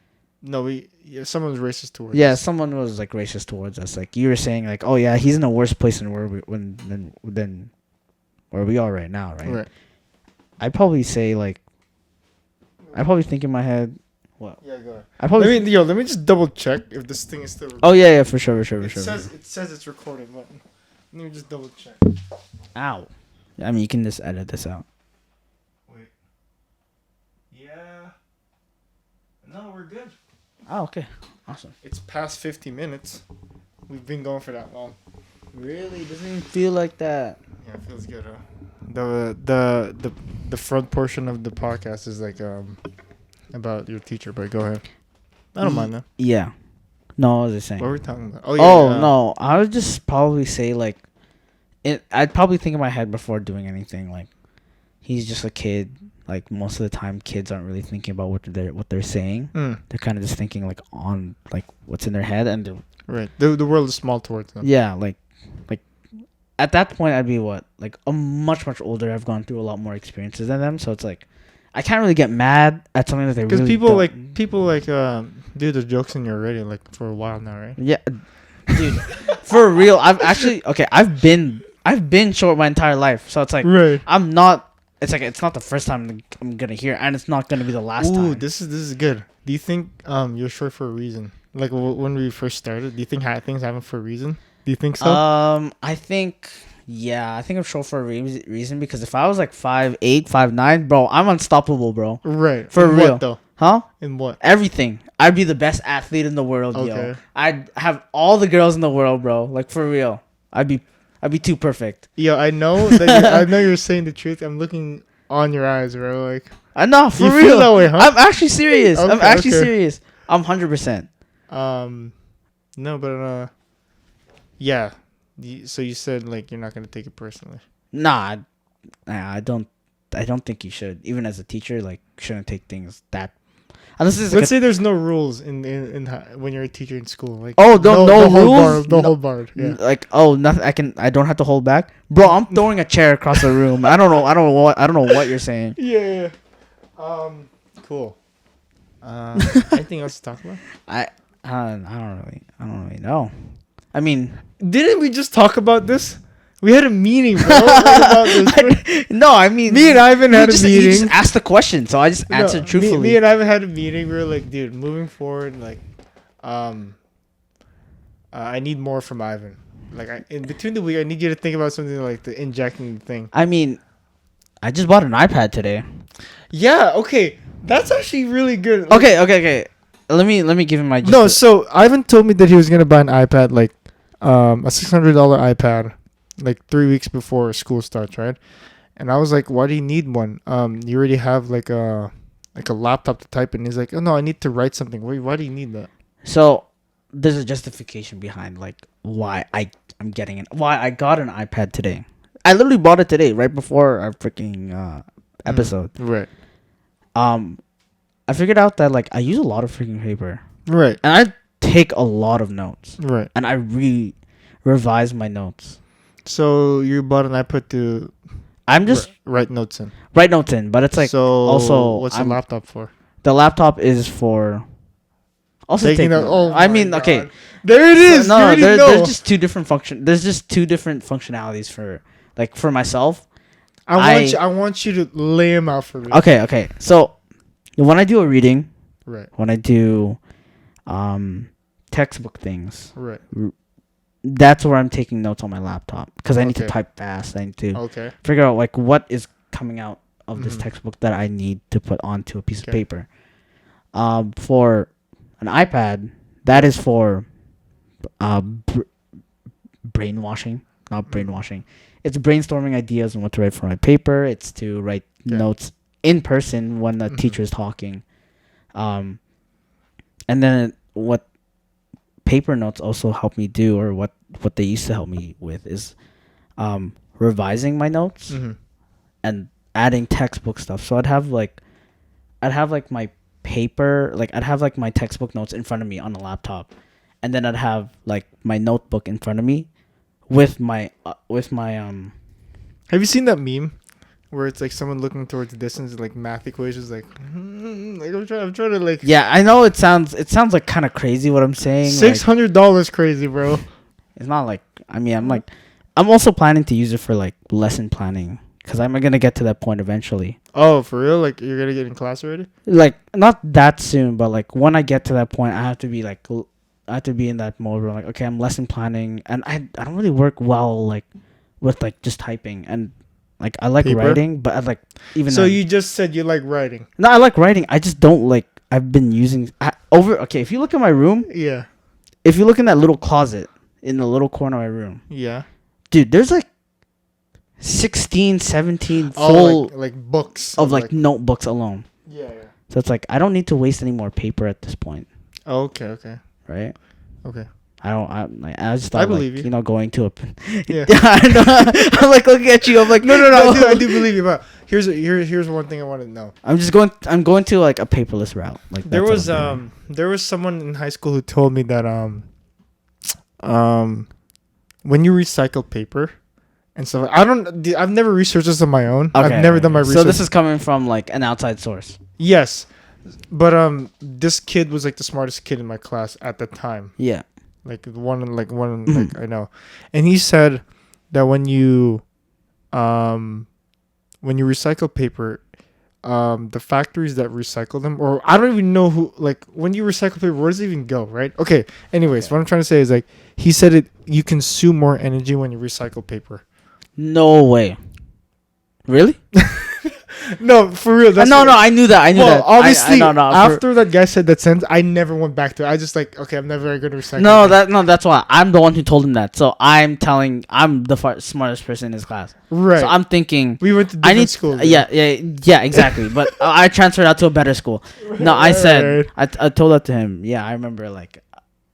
was racist towards. Yeah, us. someone was like racist towards us. Like you were saying, like, oh yeah, he's in a worse place than than where we are right now, right? Right. I'd probably say like, I probably think in my head, what? Yeah, go ahead. Let me just double check if this thing is still recording. Oh yeah, for sure. It says it's recording, but let me just double check. Ow. I mean, you can just edit this out. Wait. Yeah. No, we're good. Oh, okay. Awesome. It's past 50 minutes. We've been going for that long. Really? Doesn't even feel like that. Yeah, it feels good. The front portion of the podcast is like about your teacher, but go ahead. I don't mind that. Yeah. No, I was just saying. What were we talking about? No. I would just probably say like, I'd probably think in my head before doing anything. Like, he's just a kid. Like most of the time, kids aren't really thinking about what they're saying. They're kind of just thinking like on like what's in their head, and right. The world is small towards them. Yeah, like at that point, I'd be like a much older. I've gone through a lot more experiences than them, so it's like I can't really get mad at something that they really don't. people do the jokes in you already like for a while now, right? Yeah, dude, for real. I've been short my entire life, so it's like right. I'm not. It's like it's not the first time I'm gonna hear, and it's not gonna be the last time. This is good. Do you think you're short for a reason? Like when we first started, do you think things happen for a reason? Do you think so? I think I'm short for a reason because if I was like 5'8", 5'9", bro, I'm unstoppable, bro. Right. For in real. What, though? Huh? In what? Everything. I'd be the best athlete in the world, yo. I'd have all the girls in the world, bro. Like for real. I'd be too perfect. Yo, I know that I know you're saying the truth. I'm looking on your eyes, bro. Like I know, for you real. Feel that way, huh? I'm actually serious. Okay, I'm actually serious. I'm 100%. No, but yeah. So you said like you're not gonna take it personally. Nah, I don't think you should. Even as a teacher, like shouldn't take things that. Let's say there's no rules in when you're a teacher in school. Like no rules, no hold barred. Yeah. Like nothing. I don't have to hold back, bro. I'm throwing a chair across the room. I don't know what you're saying. Yeah. Cool. Anything else to talk about? I don't really know. I mean, didn't we just talk about this? We had a meeting, bro. About this. No, I mean, me and Ivan had a meeting. You just asked the question, so I just answered truthfully. Me and Ivan had a meeting. We were like, dude, moving forward, like, I need more from Ivan. Like, in between the week, I need you to think about something like the injecting the thing. I mean, I just bought an iPad today. Yeah. Okay, that's actually really good. Okay. Let me give him my. So Ivan told me that he was gonna buy an iPad, like, a $600 iPad. Like 3 weeks before school starts, right? And I was like, why do you need one? You already have like a laptop to type in. He's like, oh no, I need to write something. Why do you need that? So there's a justification behind like why I'm getting it. Why I got an iPad today. I literally bought it today, right before our freaking episode. Right. I figured out that like I use a lot of freaking paper. Right. And I take a lot of notes. Right. And I revise my notes. So you bought an iPad to write notes in. Write notes in, but it's like so also what's the laptop for? The laptop is for also taking notes. Oh I mean, God. okay. There it is. No, there's just two different There's just two different functionalities for myself. I want you to lay them out for me. Okay. So when I do a reading, Right. When I do textbook things, Right. that's where I'm taking notes on my laptop because I need to Okay. type fast. I need to Okay. figure out like what is coming out of this Mhm. textbook that I need to put onto a piece of Okay. paper. For an iPad, that is for uh, brainwashing, not brainwashing. It's brainstorming ideas on what to write for my paper. It's to write notes in person when the teacher is talking. And then what paper notes also help me do, or what they used to help me with, is revising my notes and adding textbook stuff. So I'd have like my paper, like I'd have like my textbook notes in front of me on the laptop, and then I'd have like my notebook in front of me with my Have you seen that meme where it's like someone looking towards the distance, like math equations, like I'm trying to like. Yeah, I know it sounds like kind of crazy what I'm saying. $600 crazy, bro. It's not like, I mean, I'm also planning to use it for like lesson planning because I'm gonna get to that point eventually. Oh, for real? Like you're gonna get in class already? Like not that soon, but like when I get to that point, I have to be like I have to be in that mode where like, okay, I'm lesson planning, and I don't really work well like with like just typing, and like I like Paper? writing, but I like even So then, you just said you like writing? no, I like writing. I just don't like. I've been using okay. If you look at my room, Yeah. if you look in that little closet in the little corner of my room, Yeah. dude, there's like 16, 17 full like books of like notebooks alone. Yeah. So it's like I don't need to waste any more paper at this point, Oh, okay. right? Okay. I just thought, I believe like, you. Going to a. Yeah. I know. I'm like looking at you. I'm like, No. I do believe you. But here's one thing I want to know. I'm going to like a paperless route. Like There was someone in high school who told me that when you recycle paper and stuff, I've never researched this on my own. Okay, I've never done my research. So this is coming from like an outside source. Yes, but this kid was like the smartest kid in my class at the time. Yeah. Like one I know, and he said that when you recycle paper, the factories that recycle them, or I don't even know who, like when you recycle paper, where does it even go, right? Okay. Anyways, what I'm trying to say is like he said you consume more energy when you recycle paper. No way. Really? No, for real. No, I knew that. Well, obviously, after that guy said that sentence, I never went back to it. I just like, okay, I'm never going to recycle. That's why I'm the one who told him that. So I'm the smartest person in his class. Right. So I'm thinking we went to different school. Yeah, exactly. But I transferred out to a better school. No, I said I told that to him. Yeah, I remember. Like,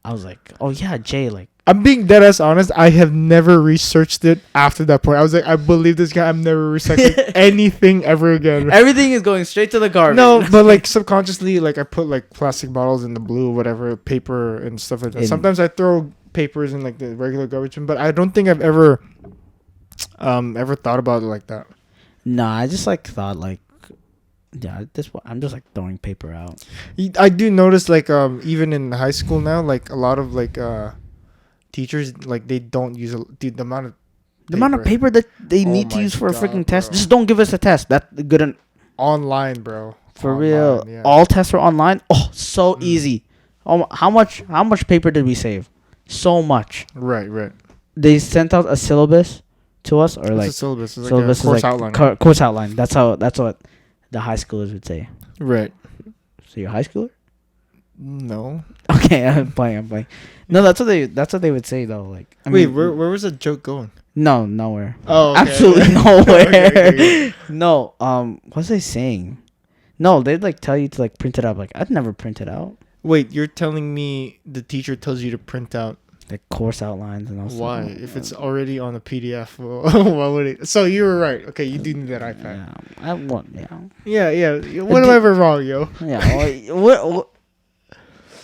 I was like, oh yeah, Jay, like. I'm being dead ass honest. I have never researched it after that point. I was like, I believe this guy. I'm never recycling anything ever again. Everything is going straight to the garbage. No, but like subconsciously, like I put like plastic bottles in the blue, whatever, paper and stuff like that. Sometimes I throw papers in like the regular garbage bin, but I don't think I've ever thought about it like that. No, I just like thought like, yeah, I'm just like throwing paper out. I do notice like even in high school now, like a lot of like teachers, like they don't use the amount of paper that they need to use for a freaking test. Just don't give us a test. That's good. Online, bro. For real. Yeah. All tests are online. Oh, so easy. Oh, how much paper did we save? So much. Right. They sent out a syllabus to us, or like a syllabus. It's syllabus like a course outline. Course outline. That's what the high schoolers would say. Right. So you're a high schooler? No. Okay, I'm playing. No, that's what they would say though. Like, wait, where was the joke going? No, nowhere. Oh, okay. Absolutely nowhere. Okay. No, what was I saying? No, they'd like tell you to like print it out. Like, I'd never print it out. Wait, you're telling me the teacher tells you to print out like course outlines and all. Why? If it's already on a PDF, well, why would it? So you were right. Okay, you do need that iPad. Yeah, I want. Yeah. What am I ever wrong, yo? Yeah. What?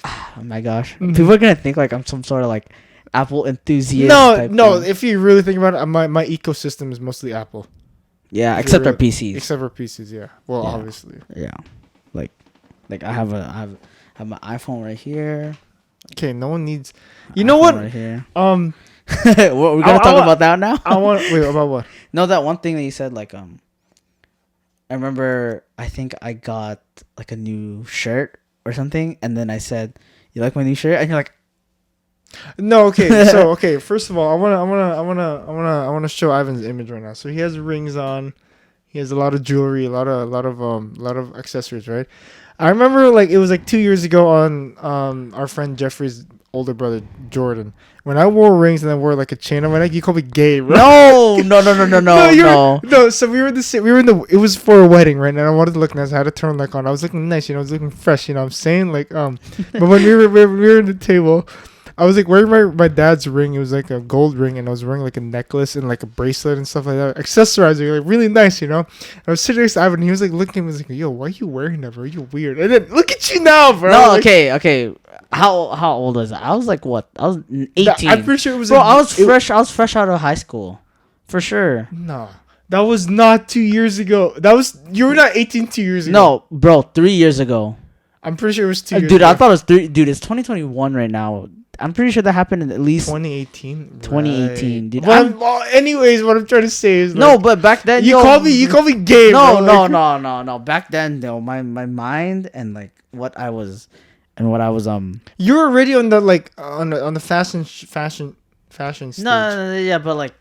Oh my gosh, people are gonna think like I'm some sort of like Apple enthusiast. No. If you really think about it, my ecosystem is mostly Apple. Yeah, except for PCs. Except for PCs, yeah. Well, obviously. Yeah, like I have my iPhone right here. Okay, no one needs. You know what? Right here. We're gonna talk about that now. Wait, about what? No, that one thing that you said, I remember. I think I got like a new shirt or something, and then I said, "You like my new shirt?" And you're like, No, okay. So, okay, first of all, I wanna show Ivan's image right now. So he has rings on. He has a lot of jewelry, a lot of accessories, right? I remember like it was like 2 years ago on our friend Jeffrey's older brother Jordan. When I wore rings and I wore like a chain on my neck, you called me gay, bro. no. So we were in the. It was for a wedding, right? And I wanted to look nice. I had to turn like on. I was looking nice, I was looking fresh. You know what I'm saying? Like but when we were in the table, I was like wearing my dad's ring. It was like a gold ring, and I was wearing like a necklace and like a bracelet and stuff like that, accessorizing, like really nice, you know. I was sitting next to Ivan, and he was like looking at me, like, "Yo, why are you wearing that, bro? You're weird." And then look at you now, bro. No, like, okay. How old was I? I was like what? I was 18. I'm pretty sure it was. Bro, I was fresh out of high school, for sure. No, that was not 2 years ago. You were not 18 2 years ago. No, bro, 3 years ago. I'm pretty sure it was 2 years Dude, ago. I thought it was 3. Dude, it's 2021 right now. I'm pretty sure that happened in at least 2018. 2018, right. dude. Anyways, what I'm trying to say is no, but back then you called me gay. No, bro. no. Back then, though, my mind and like what I was You were already on the like on the fashion stage. No, yeah, but like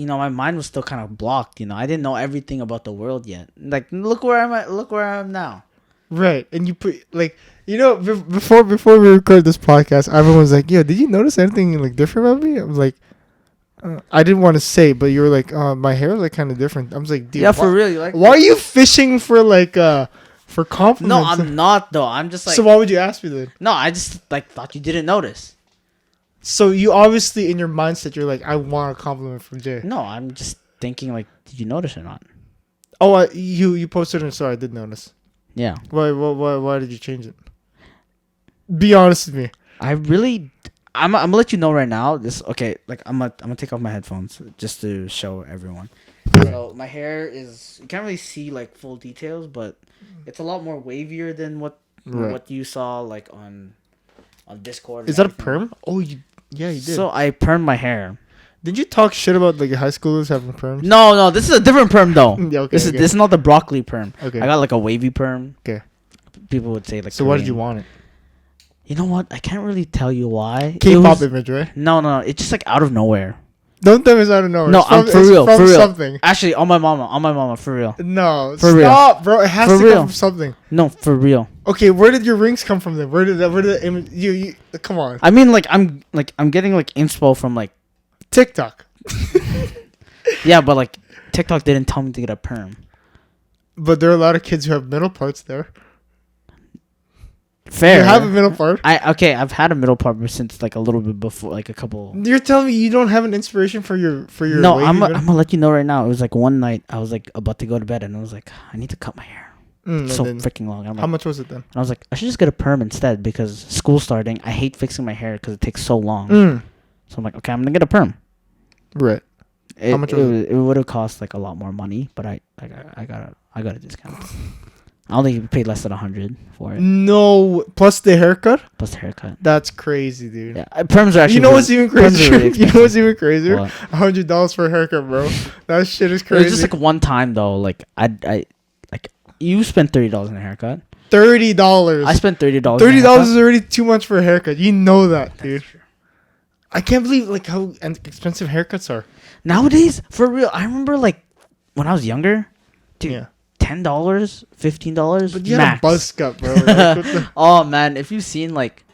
my mind was still kind of blocked. I didn't know everything about the world yet. Like, look where I'm at. Look where I am now. Right, and you put like before we record this podcast, Ivan was like, "Yo, did you notice anything like different about me?" I was like, I didn't want to say, but you were like, "My hair is like kind of different." I was like, "Dude, yeah, for real." Like, why are you fishing for like for compliments? No, I'm not though. I'm just like. So why would you ask me then? No, I just like thought you didn't notice. So you obviously in your mindset you're like, I want a compliment from Jay. No, I'm just thinking like, did you notice or not? Oh, you posted it, so I did notice. Yeah. Why did you change it? Be honest with me. I'm gonna let you know right now. Okay. Like I'm gonna take off my headphones just to show everyone. So my hair is, you can't really see like full details, but it's a lot more wavier than what you saw like on Discord. Is that a perm? Oh, you did. So I permed my hair. Did you talk shit about like high schoolers having perms? No, this is a different perm though. Yeah, okay, this is not the broccoli perm. Okay. I got like a wavy perm. Okay. People would say like. So why did you want it? You know what? I can't really tell you why. K-pop image, right? No. It's just like out of nowhere. Don't tell me it's out of nowhere. No, I'm for real. Something. Actually, on my mama, for real. No, for stop, real. Bro. It has for to real. come from something. No, for real. Okay, where did your rings come from then? Where did the image? You come on. I mean, I'm getting like inspo from like TikTok. Yeah, but like TikTok didn't tell me to get a perm. But there are a lot of kids who have middle parts there. Fair. You have a middle part. I've had a middle part since like a little bit before, like a couple. You're telling me you don't have an inspiration for your. No, I'm gonna let you know right now. It was like one night I was like about to go to bed and I was like, I need to cut my hair. It's so freaking long. How much was it then? And I was like, I should just get a perm instead because school's starting. I hate fixing my hair because it takes so long. So I'm like, okay, I'm gonna get a perm. Right. How much was it? It would have cost like a lot more money, but I got a discount. I only paid less than $100 for it. No, plus the haircut. That's crazy, dude. Yeah, perms are actually. You know what's even crazier? Really you know what's even crazier? What? $100 for a haircut, bro. That shit is It crazy. was just like one time though. Like I like you spent $30 on a haircut. $30. I spent $30. $30 is already too much for a haircut. You know that, dude. I can't believe like how expensive haircuts are nowadays. For real, I remember like when I was younger, dude. Yeah. $10, $15, but you max. had a buzz cut, bro. Like, oh man, if you've seen like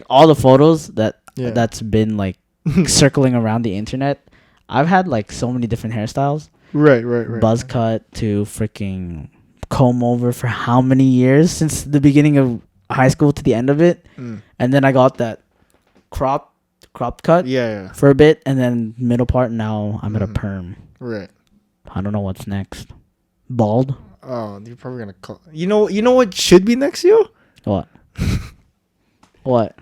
all the photos that's been like circling around the internet, I've had like so many different hairstyles. Right. Buzz cut to freaking comb over for how many years since the beginning of high school to the end of it, and then I got that cropped cut. Yeah. For a bit, and then middle part. Now I'm at a perm. Right. I don't know what's next. Bald. Oh, you're probably gonna call. You know what should be next to you? What? What?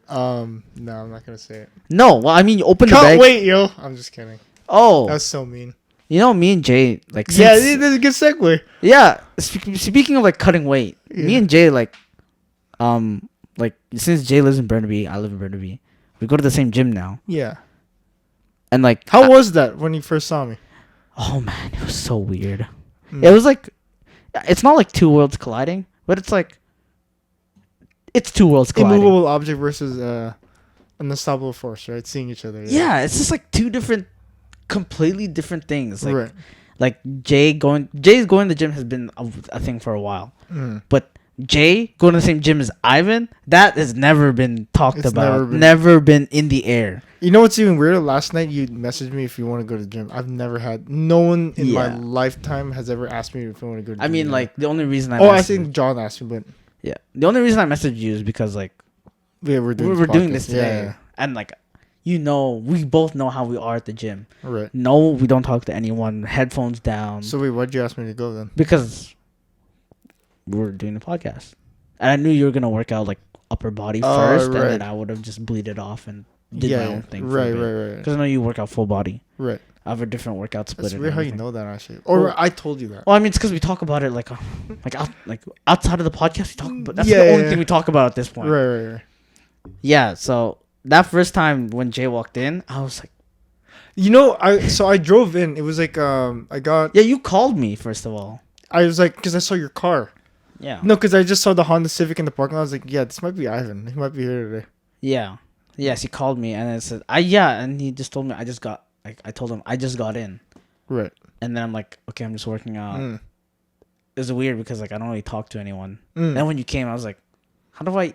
No, I'm not gonna say it. No, well, I mean, you open the bag. Wait, yo. I'm just kidding. Oh, that's so mean. You know, me and Jay, like, yeah, that's a good segue. Yeah, speaking of like cutting weight, me and Jay, like since Jay lives in Burnaby, I live in Burnaby. We go to the same gym now. Yeah. And like, how was that when you first saw me? Oh man, it was so weird. It was like, it's not like two worlds colliding, but it's like, it's two worlds colliding. Immovable object versus an unstoppable force, right? Seeing each other. Yeah, it's just like two different, completely different things. Like, right. like Jay's going to the gym has been a thing for a while, but Jay going to the same gym as Ivan, that has never been talked about. Never been in the air. You know what's even weirder? Last night you messaged me if you want to go to the gym. I've never had. No one in my lifetime has ever asked me if I want to go to the gym. I mean, like, the only reason I think John asked me, but... Yeah. The only reason I messaged you is because, like... Yeah, we're doing this today. Yeah. And, like, we both know how we are at the gym. Right. No, we don't talk to anyone. Headphones down. So, wait, why'd you ask me to go then? Because we were doing the podcast. And I knew you were going to work out, like, upper body first. Right. And then I would have just bleeded off and did my own thing. Right. Because I know you work out full body. Right. I have a different workout split. That's weird how you know that, actually. Or I told you that. Well, I mean, it's because we talk about it, like outside of the podcast, we talk about... That's the only thing we talk about at this point. Right. Yeah, so that first time when Jay walked in, I was like... You know, I drove in. It was like, I got... Yeah, you called me, first of all. I was like, because I saw your car. Yeah. No, because I just saw the Honda Civic in the parking lot. I was like, yeah, this might be Ivan. He might be here today. Yeah. Yes, he called me and I said, and he just told me I told him I just got in. Right. And then I'm like, okay, I'm just working out. It was weird because, like, I don't really talk to anyone. Then when you came, I was like, how do I...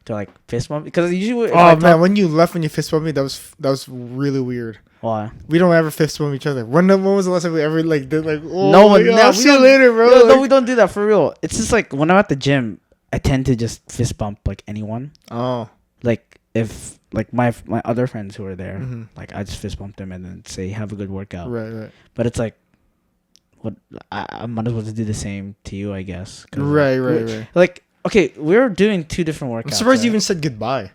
To, like, fist bump? Because usually... when you left, when you fist bumped me, that was really weird. Why? We don't ever fist bump each other. When was the last time we ever, like, did, like... Oh, no one... I'll see you later, bro. No, we don't do that, for real. It's just, like, when I'm at the gym, I tend to just fist bump, like, anyone. Oh. Like, if... Like, my other friends who are there, like, I just fist bump them and then say, have a good workout. Right. But it's like... What I might as well just do the same to you, I guess. Right. Like, okay, we're doing two different workouts. I'm surprised you even said goodbye.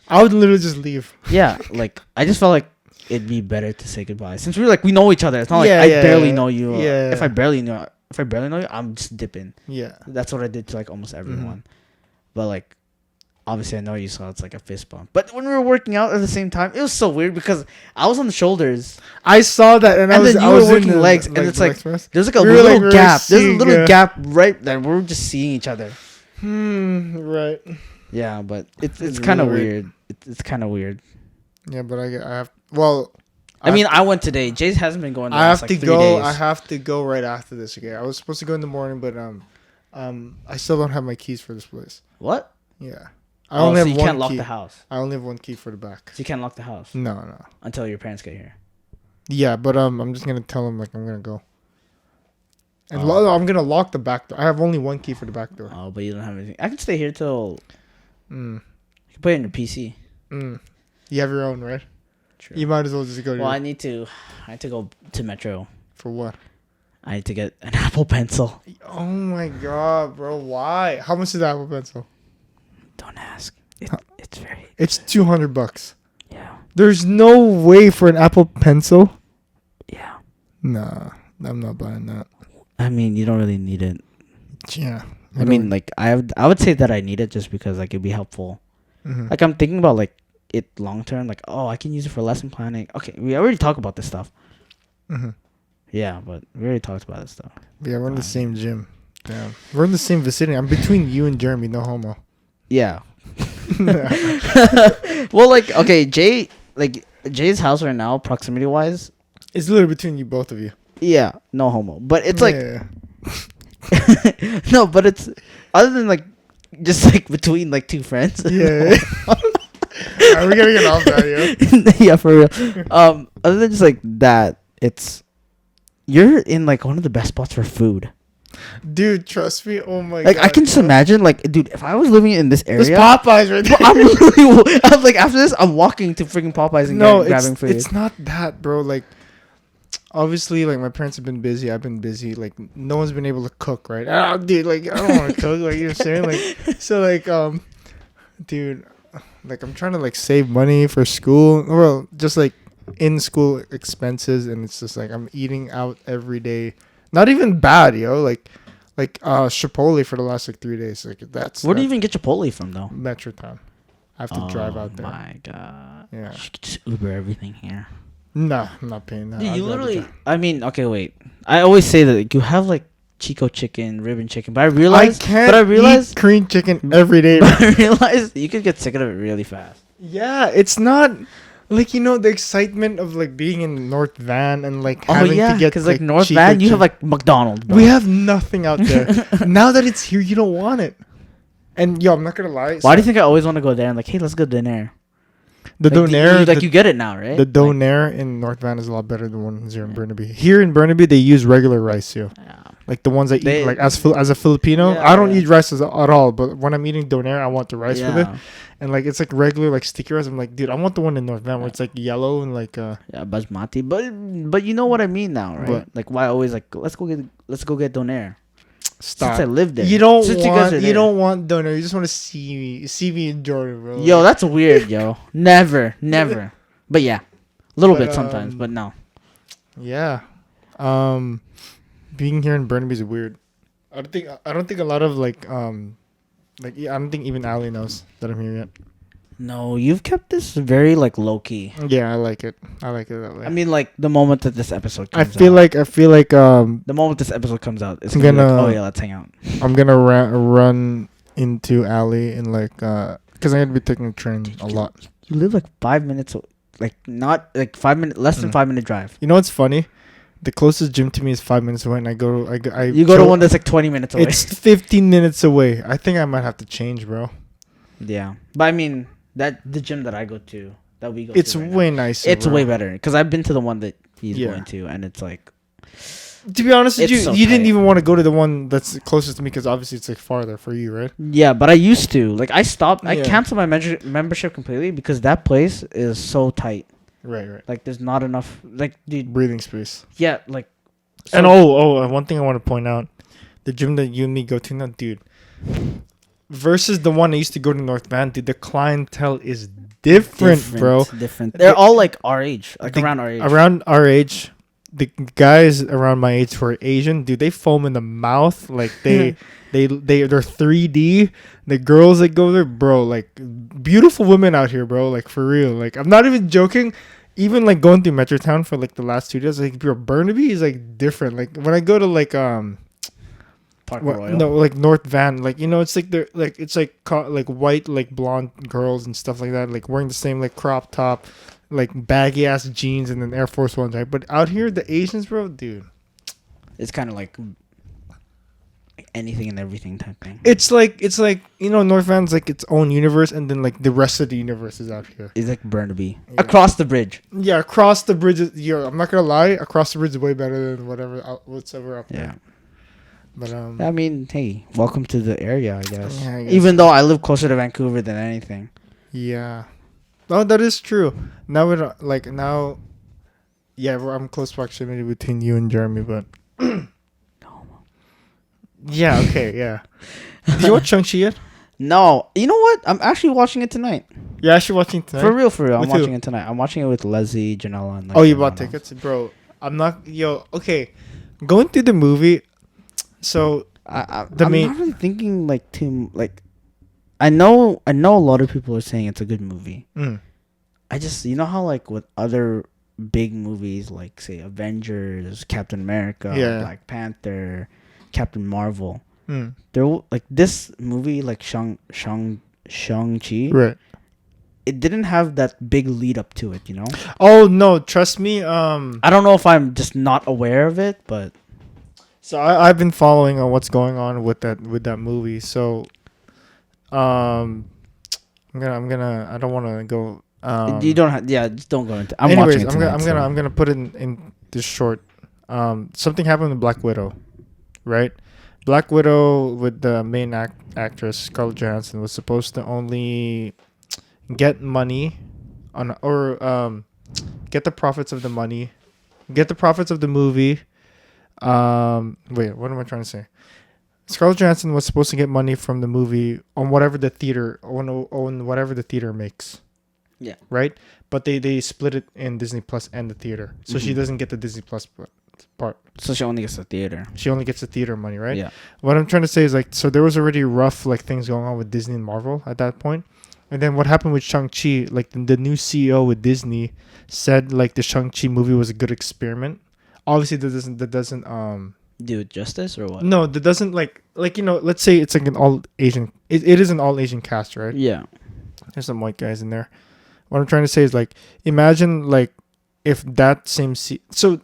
I would literally just leave. Yeah, like, I just felt like it'd be better to say goodbye since we know each other. It's not like I barely know you. Yeah. If I barely know you, I'm just dipping. Yeah. That's what I did to, like, almost everyone. But, like, obviously I know you, so it's like a fist bump. But when we were working out at the same time, it was so weird because I was on the shoulders. I saw that, and I was working legs, and it's like there's like a little gap. There's a little gap right there. We're just seeing each other. Right. Yeah, but it's kind of weird. It's kind of weird. Yeah, but I have. Well, I mean, I went today. Jay hasn't been going. I have to go. I have to go right after this again. I was supposed to go in the morning, but I still don't have my keys for this place. What? Yeah. I only have one key. You can't lock the house. I only have one key for the back. So you can't lock the house? No. Until your parents get here. Yeah, but I'm just gonna tell them, like, I'm gonna go. And I'm gonna lock the back door. I have only one key for the back door. Oh, but you don't have anything. I can stay here till. You can put it in your PC. You have your own, right? True. You might as well just go. Well, I need to go to Metro. For what? I need to get an Apple Pencil. Oh my god, bro! Why? How much is the Apple Pencil? Don't ask. It's $200. Yeah. There's no way for an Apple Pencil. Yeah. Nah, I'm not buying that. I mean, you don't really need it. Yeah. I mean, like, I would say that I need it just because, like, it'd be helpful. Like, I'm thinking about, like, it long term. Like, I can use it for lesson planning. Okay, we already talked about this stuff. Yeah, but we already talked about this stuff. Yeah, we're in the same gym. Damn. We're in the same vicinity. I'm between you and Jeremy. No homo. Yeah. Well, like, okay, Jay's house right now, proximity wise, it's literally between you, both of you. Yeah, no homo, but it's like, no, but it's other than, like, just, like, between, like, two friends. Yeah. We're gonna get off that, yeah, for real. Other than just, like, that, you're in, like, one of the best spots for food. Dude, trust me. Oh my god. Like, I can just imagine, like, dude, if I was living in this area. There's Popeyes right there. I'm like, after this, I'm walking to freaking Popeyes and grabbing food. It's not that, bro. Like, obviously, like, my parents have been busy. I've been busy. Like, no one's been able to cook, right? Dude, like, I don't want to cook. Like, you know what I'm saying? Like, so, like, dude, like, I'm trying to, like, save money for school. Well, just, like, in school expenses. And it's just, like, I'm eating out every day. Not even bad, yo. Like Chipotle for the last, like, 3 days. Like, that's. Where do you even get Chipotle from, though? Metrotown. I have to drive out there. Oh my god. Yeah. You should just Uber everything here. Nah, I'm not paying that. Dude, you literally. I mean, okay, wait. I always say that, like, you have, like, Chico chicken, ribbon chicken. But I I realized, can't eat Korean chicken every day. but I realized you could get sick of it really fast. Yeah, it's not like the excitement of like being in North Van and like having to get because like North Chico Van, you have chicken. like McDonald's. Bro. We have nothing out there. Now that it's here, you don't want it. And I'm not gonna lie. Why do you think I always want to go there? And like, hey, let's go donair. The like, donair, you get it now, right? the donair in North Van is a lot better than the ones here in Burnaby. Here in Burnaby, they use regular rice too. Yeah. Like the ones I eat, like as a Filipino, Yeah, I don't eat rice at all. But when I'm eating donair, I want the rice with it, Yeah. and like it's like regular like sticky rice. I'm like, dude, I want the one in North Van where it's like yellow and like Yeah, basmati, but you know what I mean now, right? What? Like why always like let's go get donair. stop. Since I lived there, You don't Since want guys are you there. don't want donair. You just want to see me in Jordan, bro. Yo, that's weird, yo. Never. But yeah, a little But, bit sometimes, but no. Yeah. Being here in Burnaby is weird. I don't think a lot of I don't think even Ali knows that I'm here yet. No, you've kept this very like low key. Yeah, I like it. I like it that way. I mean, like the moment that this episode I comes feel out, like the moment this episode comes out, it's gonna be like, oh yeah, let's hang out. I'm gonna run into Ali and because I'm gonna be taking the train a lot. You live like 5 minutes, like not like 5 minutes, less than 5 minute drive. You know what's funny? The closest gym to me is 5 minutes away, and You go to one that's like 20 minutes away. It's 15 minutes away. I think I might have to change, bro. Yeah, but I mean the gym that I go to, that we go It's to right way now, nicer. it's bro. way better because I've been to the one that he's Yeah. going to, and it's like, To be honest with It's you, so you didn't tight. even want to go to the one that's closest to me because obviously it's like farther for you, right? yeah. But I used to like I stopped. I Yeah. canceled my membership completely because that place is so tight. Right. Like there's not enough. Like dude, Breathing space. yeah. Like And one thing I want to point out, the gym that you and me go to now, dude, versus the one I used to go to North Van, dude, the clientele is different, bro. Different. They're all like our age, like around our age. Around our age, the guys around my age who are Asian, dude, they foam in the mouth like they're 3D. The girls that go there, bro, like beautiful women out here, bro, like for real. Like I'm not even joking. Even like going through Metrotown for like the last 2 days, like bro, Burnaby is like different. Like when I go to like Park Royal. no, like North Van, like it's like they're like it's like like white like blonde girls and stuff like that, like wearing the same like crop top, like baggy ass jeans and then Air Force Ones, right? But out here, the Asians, bro, dude, It's kind of like anything and everything type thing. it's like North Van's like its own universe, and then like the rest of the universe is out here. It's like Burnaby Yeah. across the bridge. Yeah, across the bridge. Yo, I'm not gonna lie, across the bridge is way better than what's ever up there. Yeah. But I mean, hey, welcome to the area, I guess. Yeah, I guess. Even though I live closer to Vancouver than anything. yeah, no, that is true. Now yeah, I'm close proximity between you and Jeremy, but yeah, okay, yeah. Did you watch Shang-Chi yet? No, you know what? I'm actually watching it tonight. You're actually watching tonight? For real. I'm With who? watching it tonight. I'm watching it with Leslie, Janela, and like Oh, you bought everyone else. tickets? Bro, I'm not... Yo, okay. Going through the movie, so... I'm main- not really thinking like too like. I know a lot of people are saying it's a good movie. I just how like with other big movies like say Avengers, Captain America, Yeah. Black Panther, Captain Marvel. Mm. There like this movie like Shang-Chi. Right. It didn't have that big lead up to it, Oh, no, trust me. I don't know if I'm just not aware of it, but So I've been following on what's going on with that movie. So, I'm gonna. I don't want to go. you don't have. Yeah, just don't go into. I'm anyways, watching it tonight, I'm gonna put it in this short. Something happened with Black Widow, right? Black Widow with the main actress Scarlett Johansson was supposed to only get money get the profits of the money, get the profits of the movie. Wait, what am I trying to say? Scarlett Johansson was supposed to get money from the movie on whatever the theater makes. Yeah. Right? But they split it in Disney Plus and the theater. So she doesn't get the Disney Plus part. So she only gets the theater. She only gets the theater money, right? Yeah. What I'm trying to say is so there was already rough things going on with Disney and Marvel at that point. And then what happened with Shang-Chi, the new CEO with Disney said the Shang-Chi movie was a good experiment. Obviously that doesn't Do it justice or what? No, that doesn't let's say it's like an all Asian. It is an all Asian cast, right? Yeah. There's some white guys in there. What I'm trying to say is like, imagine like if that same so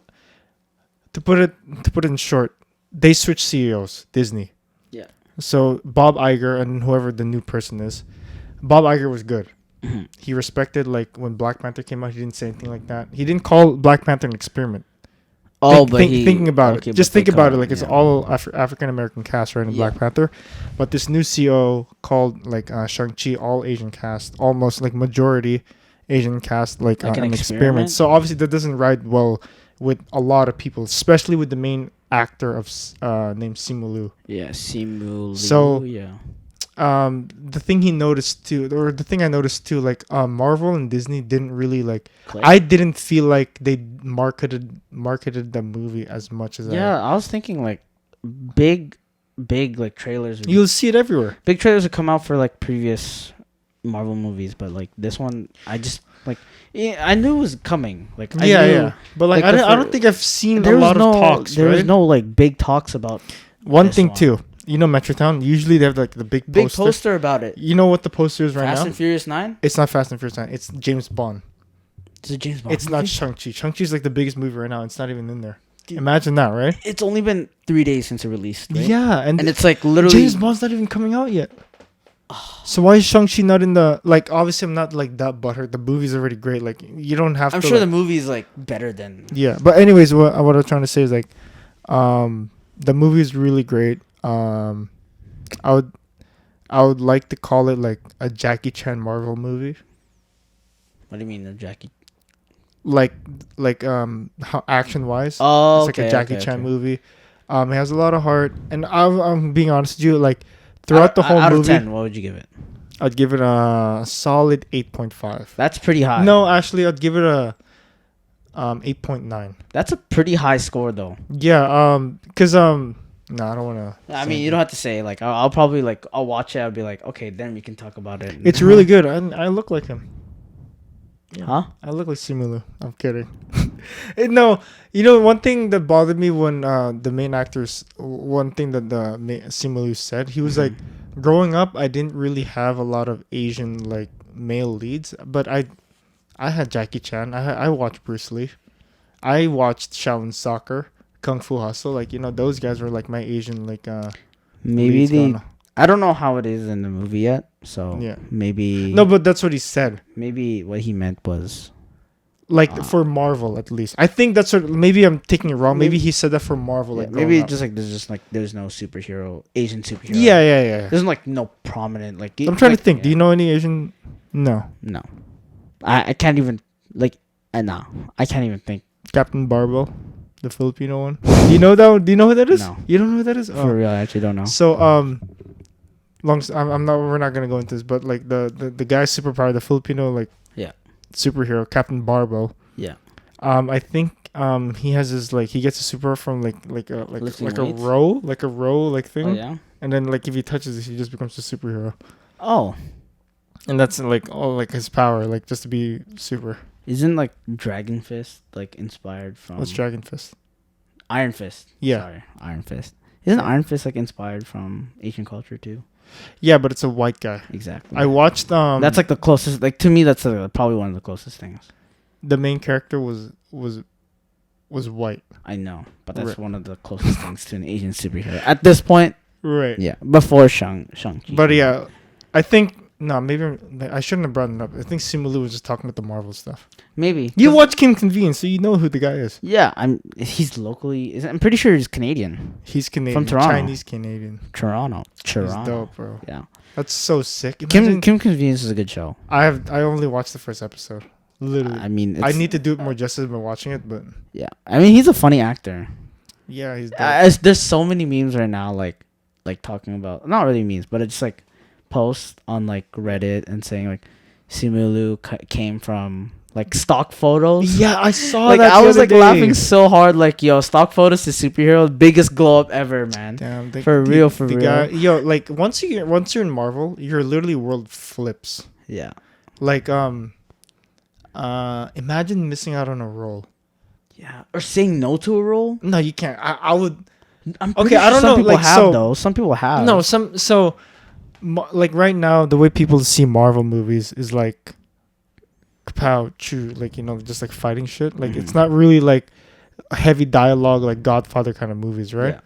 to put it in short, they switched CEOs, Disney. Yeah. So Bob Iger and whoever the new person is, Bob Iger was good. He respected like when Black Panther came out, he didn't say anything like that. He didn't call Black Panther an experiment. Thinking about it, just think about it. Like it's all African American cast, right? In Black Panther, but this new CEO called like Shang-Chi all Asian cast, almost like majority Asian cast, like an experiment. So obviously that doesn't ride well with a lot of people, especially with the main actor of named Simu Liu. Yeah, Simu Liu. So yeah. The thing he noticed too, or the thing I noticed too, like Marvel and Disney didn't really like. Click? I didn't feel like they marketed the movie as much as I was thinking like big like trailers. You'll see it everywhere. Big trailers would come out for like previous Marvel movies, but like this one, I just like I knew it was coming. Like I knew, but like I don't think I've seen a lot of talks. There was no like big talks about one thing too. You know Metrotown? Usually they have like the big poster about it. You know what the poster is right now? Fast and Furious 9? It's not Fast and Furious 9. It's James Bond. It's a James Bond It's movie? Not Shang-Chi. Shang-Chi's like the biggest movie right now. It's not even in there. Dude, imagine that, right? It's only been 3 days since it released, right? Yeah. And it's like literally... James Bond's not even coming out yet. So why is Shang-Chi not in the... Like, obviously I'm not like that butthurt. The movie's already great. Like, you don't have I'm to... sure like, the movie's like better than... Yeah. But anyways, what I was trying to say is like... the movie's really great. I would like to call it like a Jackie Chan Marvel movie. What do you mean, a Jackie? Like how action wise? Oh, it's like a Jackie Chan movie. It has a lot of heart, and I'm being honest with you. Like throughout the whole movie, out of 10, what would you give it? I'd give it a solid 8.5. That's pretty high. No, actually, I'd give it a 8.9. That's a pretty high score, though. Yeah. Because no, I don't want to. I mean, you don't have to say like. I'll probably like. I'll watch it. I'll be like, okay, then we can talk about it. It's really good. I look like him. Yeah. Huh? I look like Simu Liu. I'm kidding. No, you know one thing that bothered me when the main actors. One thing that the Simu Liu said, he was like, growing up, I didn't really have a lot of Asian like male leads, but I had Jackie Chan. I watched Bruce Lee. I watched Shaolin Soccer. Kung Fu Hustle, like those guys were like my Asian like maybe they I don't know how it is in the movie yet, so yeah, maybe no, but that's what he said. Maybe what he meant was like for Marvel at least. I think that's what maybe I'm taking it wrong. Maybe he said that for Marvel. Yeah, like maybe just like there's no Asian superhero. Yeah. There's like no prominent like. I'm trying to think. Yeah. Do you know any Asian? No. I can't even like. No, I can't even think. Captain Barbell. The Filipino one. Do you know that? Do you know who that is? No. You don't know who that is? For real, I actually don't know. So we're not gonna go into this, but like the guy's superpower, the Filipino like superhero, Captain Barbell. Yeah. I think he has his like he gets a superpower from like a row thing. Oh yeah. And then like if he touches it, he just becomes a superhero. Oh. And that's like like his power, like just to be super. Isn't like Dragon Fist like inspired from? What's Dragon Fist? Iron Fist. Yeah. Sorry, Iron Fist. Isn't Iron Fist like inspired from Asian culture too? Yeah, but it's a white guy. Exactly. I watched That's like the closest. Like to me, that's probably one of the closest things. The main character was white. I know, but that's one of the closest things to an Asian superhero at this point. Right. Yeah. Before Shang-Chi. But yeah, I think. No, maybe I shouldn't have brought it up. I think Simu Liu was just talking about the Marvel stuff. Maybe you watch Kim Convenience, so you know who the guy is. Yeah, he's locally. I'm pretty sure he's Canadian. He's Canadian from Toronto. Chinese Canadian. Toronto. He's dope, bro. Yeah, that's so sick. Kim Convenience is a good show. I only watched the first episode. Literally, I mean, I need to do it more justice by watching it, but yeah, I mean, he's a funny actor. Yeah, he's dope. There's so many memes right now, like talking about not really memes, but it's like. Posts on like Reddit and saying like Simu Liu came from like stock photos. Yeah, I saw like that. I was like laughing so hard. Like yo, stock photos to superhero, biggest glow up ever, man. Damn, for real. Guy, yo, like once you're in Marvel, your literally world flips. Yeah. Like imagine missing out on a role. Yeah, or saying no to a role. No, you can't. I would. I'm Okay, pretty I don't some know, people like, have so- though. Some people have. No, like right now, the way people see Marvel movies is like, kapow, chew, like, just like fighting shit. Like it's not really like heavy dialogue like Godfather kind of movies, right? Yeah.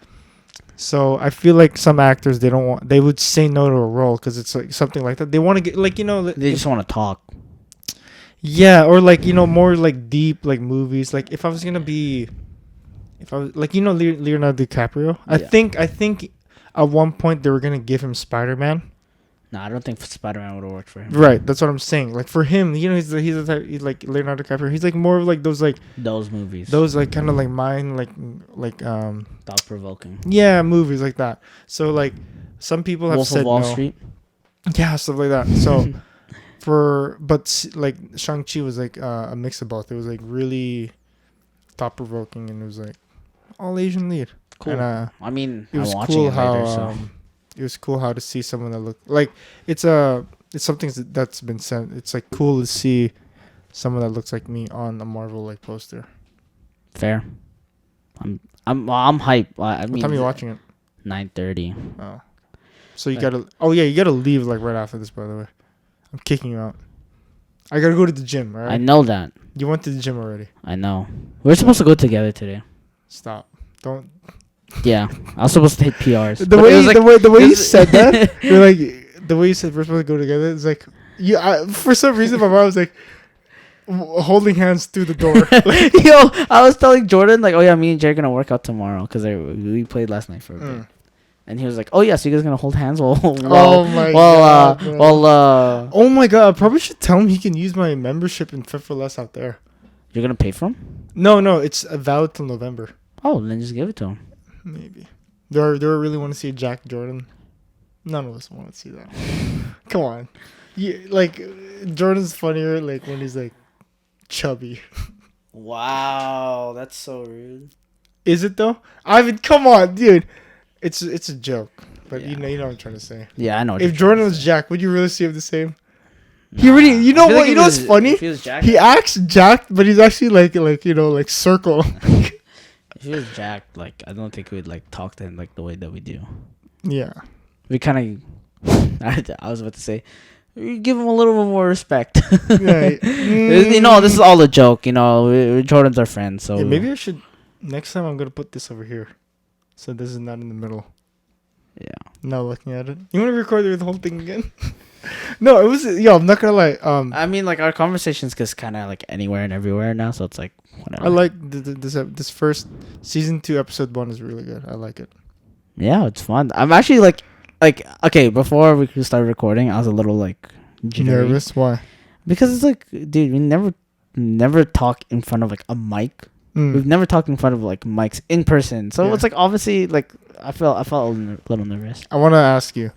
So I feel like some actors they would say no to a role because it's like something like that. They want to get like They just want to talk. yeah, or like more like deep like movies. Like if I was like Leonardo DiCaprio, I Yeah. think at one point they were gonna give him Spider-Man. No, I don't think Spider-Man would have worked for him. Right, that's what I'm saying. Like for him, he's the type, he's like Leonardo DiCaprio. He's like more of like those movies. those like kind of like mind like Thought provoking. yeah, movies like that. So like some people have Wolf said of Wall no. Street. Yeah, stuff like that. So like Shang-Chi was like a mix of both. It was like really thought provoking and it was like all Asian lead. Cool. And I mean, it was I'm watching cool it how later, so. it was cool how to see someone that looked like it's something that's been sent. It's like cool to see someone that looks like me on a Marvel like poster. Fair. I'm hype. I mean, What time are you watching it? 9:30. Oh, so you Like- gotta. Oh yeah, you gotta leave like right after this. By the way, I'm kicking you out. I gotta go to the gym. All right. I know that. You went to the gym already. I know. We're supposed to go together today. Stop. Don't. Yeah, I was supposed to hit PRs. The but way it was like- the way you it's- said that, you're like the way you said we're supposed to go together. It's like for some reason my mom was like holding hands through the door. Like, Yo, I was telling Jordan like, oh yeah, me and Jay are gonna work out tomorrow because we played last night for a bit. And he was like, "Oh yeah, so you guys gonna hold hands while Oh my God, bro. Oh my God! I probably should tell him he can use my membership in Fit for Less out there. you're gonna pay for him? No, it's valid till November. Oh, then just give it to him. Maybe. Do I really want to see Jack Jordan? None of us want to see that. Come on. Yeah, like Jordan's funnier like when he's like chubby. Wow, that's so rude. Is it though? Ivan, come on, dude. It's a joke, but Yeah. you know what I'm trying to say. Yeah, I know. If Jordan was Jack, would you really see him the same? He already. You know what? You know what's funny? If he was jacked, He acts jacked, but he's actually like circle. if he was jacked, like I don't think we'd like talk to him like the way that we do. Yeah. We kind of. I was about to say, we give him a little bit more respect. Yeah. You know, this is all a joke. You know, Jordan's our friend, so Yeah, maybe I should. Next time I'm gonna put this over here, so this is not in the middle. Yeah. Now looking at it, you want to record the whole thing again? No, it was. Yo, I'm not gonna lie. I mean, like our conversations just kind of like anywhere and everywhere now, so it's like whatever. I like this first season 2 episode 1 is really good. I like it. Yeah, it's fun. I'm actually like okay. Before we could start recording, I was a little like jittery. Nervous? Why? Because it's like, dude, we never talk in front of like a mic. We've never talked in front of like mics in person, so Yeah. it's like obviously like I felt a little nervous. I want to ask you.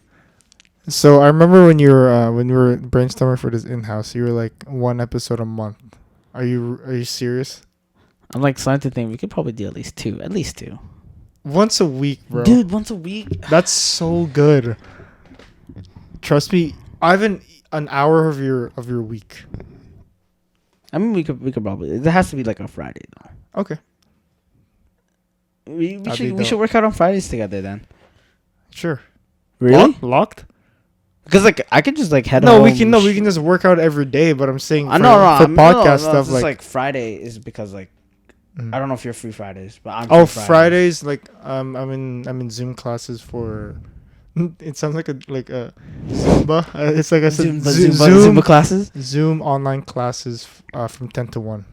So I remember when you were brainstorming for this in-house, you were like 1 episode a month. Are you serious? I'm like starting to think we could probably do at least two. Once a week, bro. Dude, once a week. That's so good. Trust me, Ivan, an hour of your week. I mean, we could probably. It has to be like on Friday though. Okay. We That'd should be we should dope. work out on Fridays together then. Sure. Really? Locked? Because like I could just like head No, home. we can just work out every day, but I'm saying I for, know, for podcast stuff Just like Friday is because like Mm. I don't know if you're free Fridays, but I'm. Oh, free Fridays like I'm in Zoom classes for it sounds like a Zumba. It's like I said Zumba classes. Zoom online classes from 10 to 1.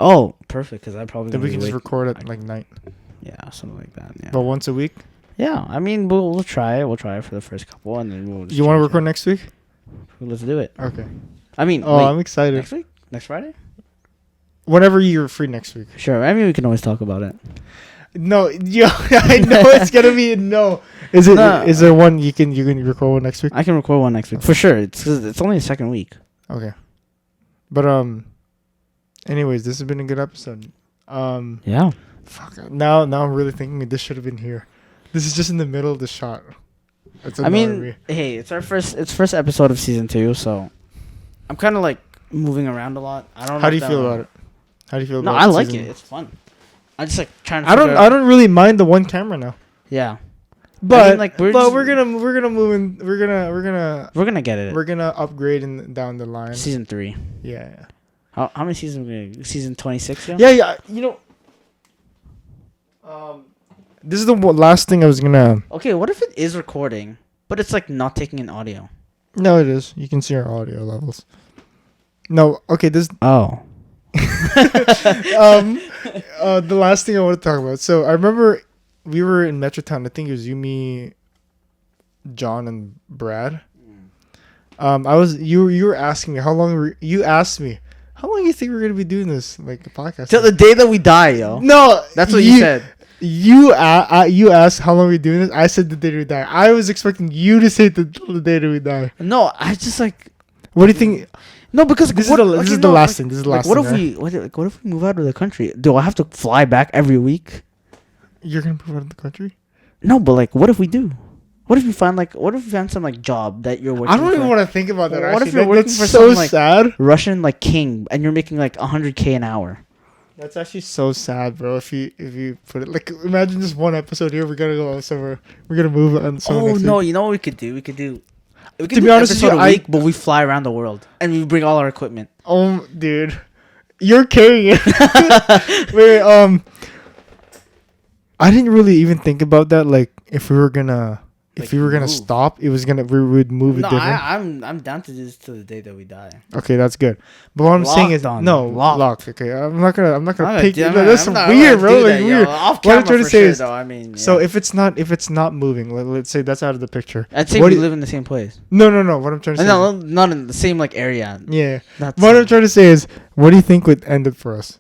Oh, perfect. Because I probably Then we can just wake- record at like night. Yeah, something like that. Yeah. But once a week. Yeah, I mean we'll try it. We'll try it for the first couple, and then we'll. Just You want to change record it. next week? Let's do it. Okay. I mean, Oh, wait, I'm excited. next week, next Friday. Whenever you're free next week. Sure. I mean, we can always talk about it. No, yo, I know it's gonna be a no. Is it? No. Is there one you can record one next week? I can record one next week for sure. It's 'cause it's only the second week. Okay. But anyways, this has been a good episode. Yeah. Fuck. Now I'm really thinking this should have been here. This is just in the middle of the shot. That's I mean, hey, it's first episode of season 2, so I'm kind of like moving around a lot. I don't know. How do you feel about it? How do you feel No, about I like season- it. It's fun. I just like trying to. I don't really mind the one camera now. Yeah. But I mean, like, we're gonna move in. We're gonna get it. we're gonna upgrade down the line. Season 3. Yeah. How many seasons? Season 26. Yeah. You know. This is the last thing I was gonna. Okay, what if it is recording, but it's like not taking in audio? No, it is. You can see our audio levels. No, okay. This. Oh. The last thing I want to talk about. So I remember we were in Metrotown. I think it was you, me, John, and Brad. You were asking me how long. You asked me how long you think we're gonna be doing this, like a podcast. Till the day that we die, yo. No, that's what you said. You asked how long we doing this. I said the day we die. I was expecting you to say the day that we die. No, I just like. What do you think? No, because this is the last thing. This is the last what thing. What if we move out of the country? Do I have to fly back every week? You're gonna move out of the country? No, but like, what if we do? What if you find some like job that you're working? I don't even want to think about that. What actually. if you're working for so some like sad Russian like king and you're making like $100K an hour? That's actually so sad, bro. If you put it like, imagine just one episode here. We're gonna go somewhere. We're gonna move on. Oh no! You know what we could do? We could do to be honest with you, a week, but we fly around the world and we bring all our equipment. Oh, dude, you're carrying it. Wait, I didn't really even think about that. Like, if we were gonna stop, we would move it different. I'm down to do this till the day that we die. Okay, that's good. But what I'm saying is locked. Okay, I'm not gonna pick. That's weird, bro. Like weird. What I'm trying to say is, though, I mean, yeah. So if it's not moving, let's say that's out of the picture. I'd say we live in the same place. No. What I'm trying to say. No, not in the same like area. Yeah. What I'm trying to say is, what do you think would end it for us?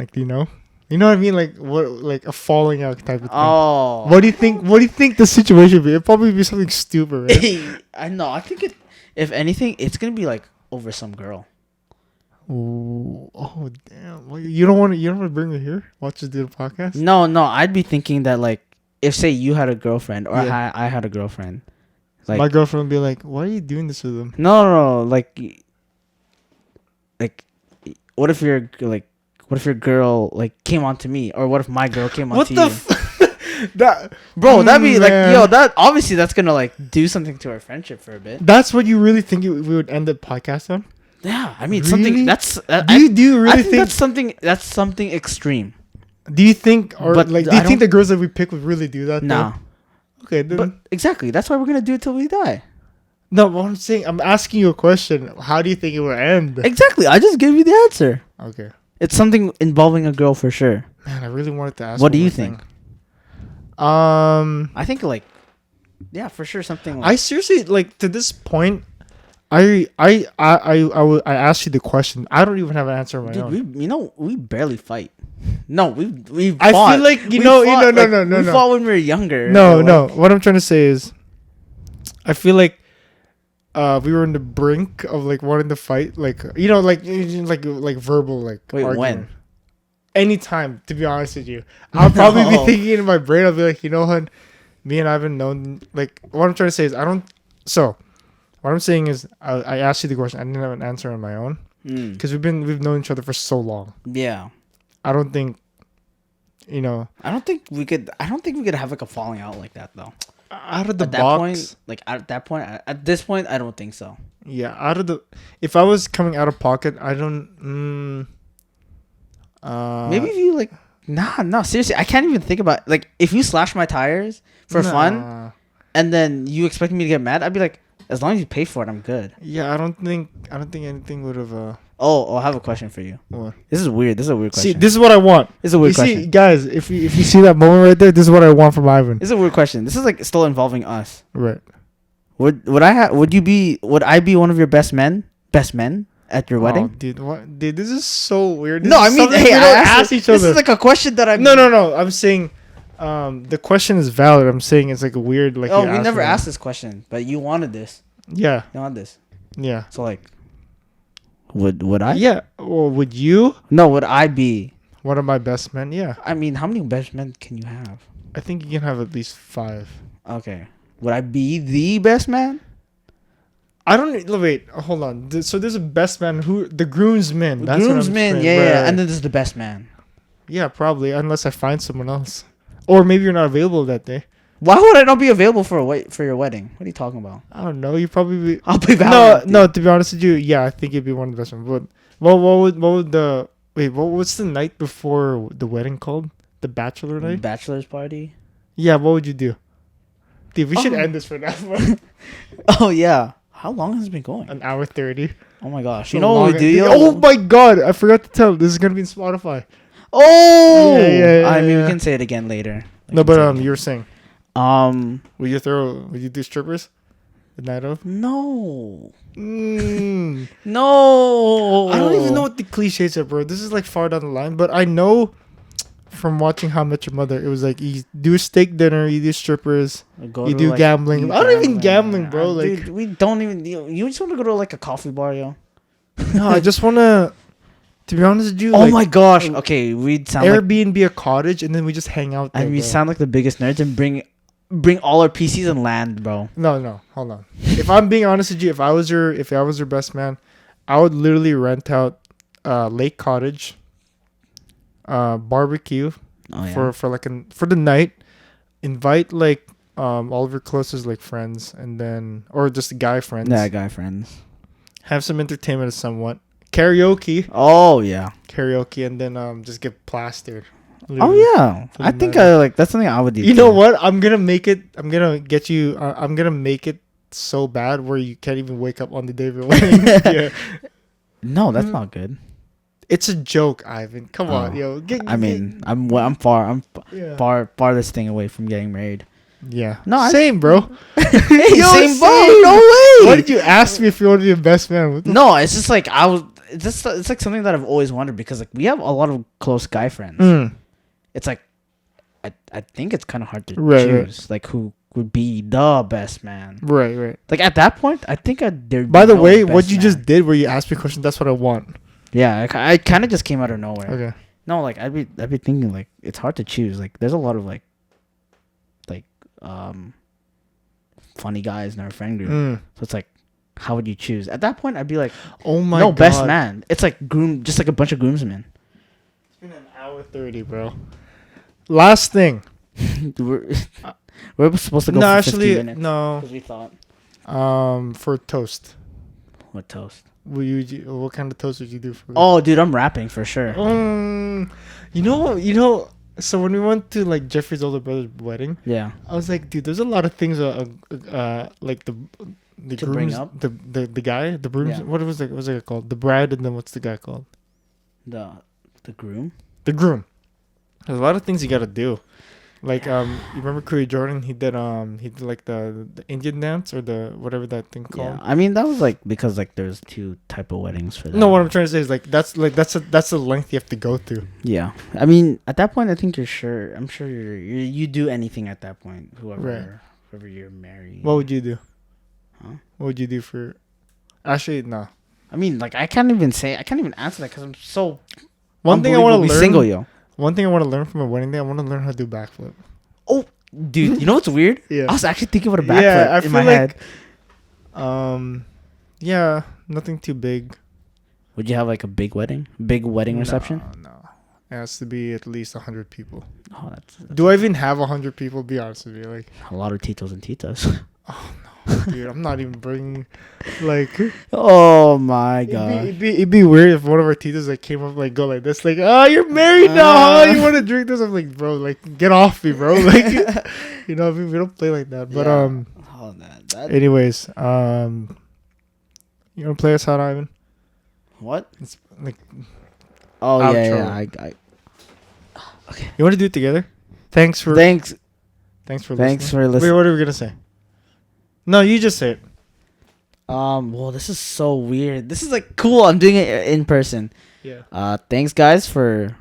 Like, do you know? You know what I mean? Like what? Like a falling out type of thing. Oh. What do you think? What do you think the situation would be? It'd probably be something stupid, right? I know. I think if anything, it's gonna be like over some girl. Ooh, oh damn! Well, you don't want to bring her here? Watch us do the podcast? No. I'd be thinking that like if say you had a girlfriend or I had a girlfriend, like my girlfriend would be like, "Why are you doing this with him?" No, like what if you're like. What if your girl like came on to me, or what if my girl came on to you? That'd be like, yo, that obviously that's gonna like do something to our friendship for a bit. That's what you really think we would end the podcast on? Yeah, I mean really? Something that's. Do you really think that's something extreme? Do you think, or but like, do you think the girls that we pick would really do that? No. Okay, then. But exactly, that's why we're gonna do it till we die. No, what I'm saying, I'm asking you a question. How do you think it will end? Exactly, I just gave you the answer. Okay. It's something involving a girl for sure. Man, I really wanted to ask. What do you think? I think like, yeah, for sure something. Like, I seriously like to this point. I asked you the question. I don't even have an answer on my own. We barely fight. No, we. I feel like no. We fought when we were younger. No. What I'm trying to say is, I feel like. We were in the brink of like wanting to fight, like like verbal like. Wait, argument. When? Anytime, to be honest with you, I'll probably be thinking in my brain. I'll be like, hun, me and Ivan known. Like, what I'm trying to say is, I don't. So, what I'm saying is, I asked you the question. I didn't have an answer on my own because we've known each other for so long. Yeah. I don't think. I don't think we could have like a falling out like that though. Out of the box, at this point, I don't think so. Yeah, if I was coming out of pocket, I don't. Maybe if you like, no, seriously, I can't even think about like if you slash my tires for fun, and then you expect me to get mad, I'd be like, as long as you pay for it, I'm good. Yeah, I don't think anything would have. I have a question for you. What? This is weird. This is a weird question. See, this is what I want. This is a weird question. See, guys, if you see that moment right there, this is what I want from Ivan. This is a weird question. This is like still involving us. Right. Would I be one of your best men at your wedding? Dude, what? Dude, this is so weird. No, I mean, hey, I asked each other. This is like a question that I'm. No. I'm saying, the question is valid. I'm saying it's like a weird like. Oh, we never asked this question, but you wanted this. Yeah. You wanted this. Yeah. So like. Would I? Yeah. Well, would you? No, would I be one of my best men? Yeah. I mean, how many best men can you have? I think you can have at least 5. Okay. Would I be the best man? I don't. Wait. Hold on. So there's a best man the groomsman. That's groomsman. Yeah. And then there's the best man. Yeah, probably unless I find someone else. Or maybe you're not available that day. Why would I not be available for your wedding? What are you talking about? I don't know. You probably be. I'll be No, Valentine's no. To be honest with you, yeah, I think it'd be one of the best ones. But what would the wait? What's the night before the wedding called? The bachelor night. Bachelor's party. Yeah. What would you do? Dude, we should Oh. end this for now. Oh yeah. How long has it been going? An hour 30. Oh my gosh. You know what we do? Yo? Oh my god! I forgot to tell. This is gonna be in Spotify. Oh. Yeah, I mean, yeah. we can say it again later. No, but you were saying. Um. Would you do strippers? The night of? No. No. No. I don't even know what the cliches are, bro. This is like far down the line, but I know from watching How I Met Your Mother, it was like you do a steak dinner, you do strippers, you do gambling. I don't even gambling, bro. Like, dude, we don't even. You just want to go to like a coffee bar, yo. no, I just wanna. To be honest with you, Oh like, my gosh. Okay, we'd sound like Airbnb a cottage, and then we just hang out there. and we bro. sound like the biggest nerds and bring all our PCs and land, bro. No, hold on. If I'm being honest with you, if I was your best man, I would literally rent out lake cottage, barbecue Oh yeah. for the night. Invite like all of your closest like friends, and then or just the guy friends. Yeah, guy friends. Have some entertainment somewhat. Karaoke, Oh yeah. and then just get plastered. Oh Literally. yeah. For I the think night. like that's something I would do. You know too. what? I'm gonna make it. I'm gonna get you. I'm gonna make it so bad where you can't even wake up on the day of your wedding. Yeah. No, that's not good. It's a joke, Ivan. Come on, Oh. yo. I mean, I'm yeah. farthest thing away from getting married. Yeah. No, I- same, bro. Hey, Yo, same same. boat. No way. Why did you ask me if you want to be a best man? What the No, it's just like it's like something that I've always wondered because like we have a lot of close guy friends. Mm. It's like I think it's kind of hard to Right, choose like who would be the best man. Right. Like at that point, I think there'd By be the no way, what best you man. just did where you asked me a question, that's what I want. Yeah, I kind of just came out of nowhere. Okay. No, like I'd be thinking like it's hard to choose. Like there's a lot of like funny guys in our friend group. Mm. So it's like, how would you choose? At that point, I'd be like, Oh my no, god. best man. It's like just like a bunch of groomsmen. It's been an hour 30, bro. Last thing. we're, we're supposed to go No, for 15 actually, minutes. no. Because we thought, For toast. what toast? What kind of toast would you do for? Oh, dude, I'm rapping for sure. You know. So when we went to like Jeffrey's older brother's wedding, Yeah. I was like, dude, there's a lot of things. Like the To grooms, bring up? the guy, the brooms. Yeah. What was it called? The bride, and then what's the guy called? The groom? The groom. There's a lot of things you gotta do. Like you remember Curry Jordan? He did like the Indian dance or the whatever that thing Yeah. called. I mean, that was like because like there's two type of weddings for that. No, what I'm trying to say is that's the length you have to go through. Yeah. I mean, at that point, I think I'm sure you do anything at that point. Right. Whoever you're married. What would you do? Huh? What would you do for? Actually, no. I mean, like I can't even answer that because I'm so. One thing I want to learn. Single, yo. One thing I want to learn from a wedding day, I want to learn how to do backflip. Oh, dude, you know what's weird? Yeah. I was actually thinking about a backflip in my head. Yeah, nothing too big. Would you have like a big wedding reception? No. It has to be at least 100 people. Oh, that's Do I even have 100 people? Be honest with you, like, a lot of titos and titas. dude, I'm not even bringing, like, Oh my god. it'd be weird if one of our titas like came up like go like this, like, oh, you're married now, huh? You want to drink this? I'm like, bro, like, get off me, bro, like, you know, we don't play like that. But Yeah. Oh, that anyways, you wanna play us out, Ivan? what? It's like, Oh Outro. yeah. Okay. you want to do it together? Thanks for Thanks listening. for Wait, listening. what are we gonna say? No, you just say it. Well, this is so weird. This is like cool. I'm doing it in person. Yeah. Thanks guys for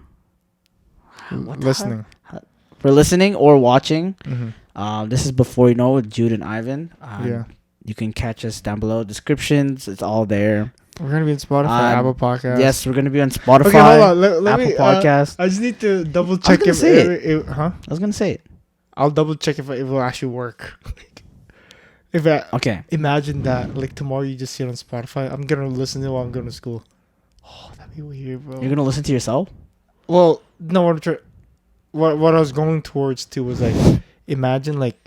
what the Listening. heck? For listening or watching. Mm-hmm. This is Before You Know with Jude and Ivan. Yeah. You can catch us down below. Descriptions, it's all there. We're gonna be in Spotify, Apple Podcasts. Yes, we're gonna be on Spotify. Okay, hold on. Let Apple me. Podcast. I just need to double check gonna if say huh? I was gonna say it. I'll double check if it will actually work. If I Okay. imagine that, like tomorrow you just see it on Spotify, I'm gonna listen to it while I'm going to school. Oh, that'd be weird, bro. You're gonna listen to yourself? Well, no, what I'm trying. what I was going towards too was like, imagine like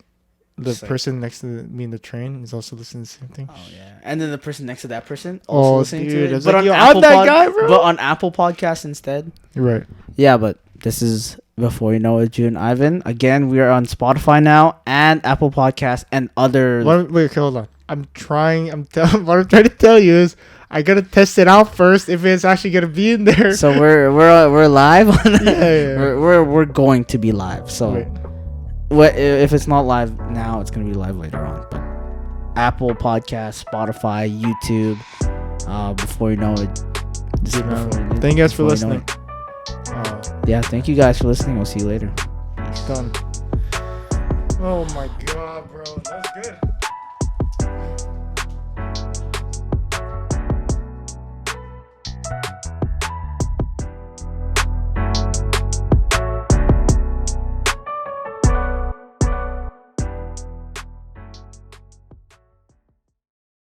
the Just like- person next to me in the train is also listening to the same thing. Oh yeah, and then the person next to that person also Oh, listening dude, to it. it's But like, on yo, Apple I'm that guy, bro. But on Apple Podcasts instead. You're right. Yeah, but this is Before You Know It, Jude and Ivan. Again, we are on Spotify now and Apple Podcasts and other. Wait, okay, hold on. What I'm trying to tell you is I gotta test it out first if it's actually gonna be in there. So we're live. Yeah. We're going to be live. So. Wait. What if it's not live now? It's gonna be live later on. But Apple Podcasts, Spotify, YouTube. Before you know it. This is Before You Know It. Thank you guys for Before You Know listening. Yeah, thank you guys for listening. We'll see you later. Peace. Done. Oh my god, bro, that's good.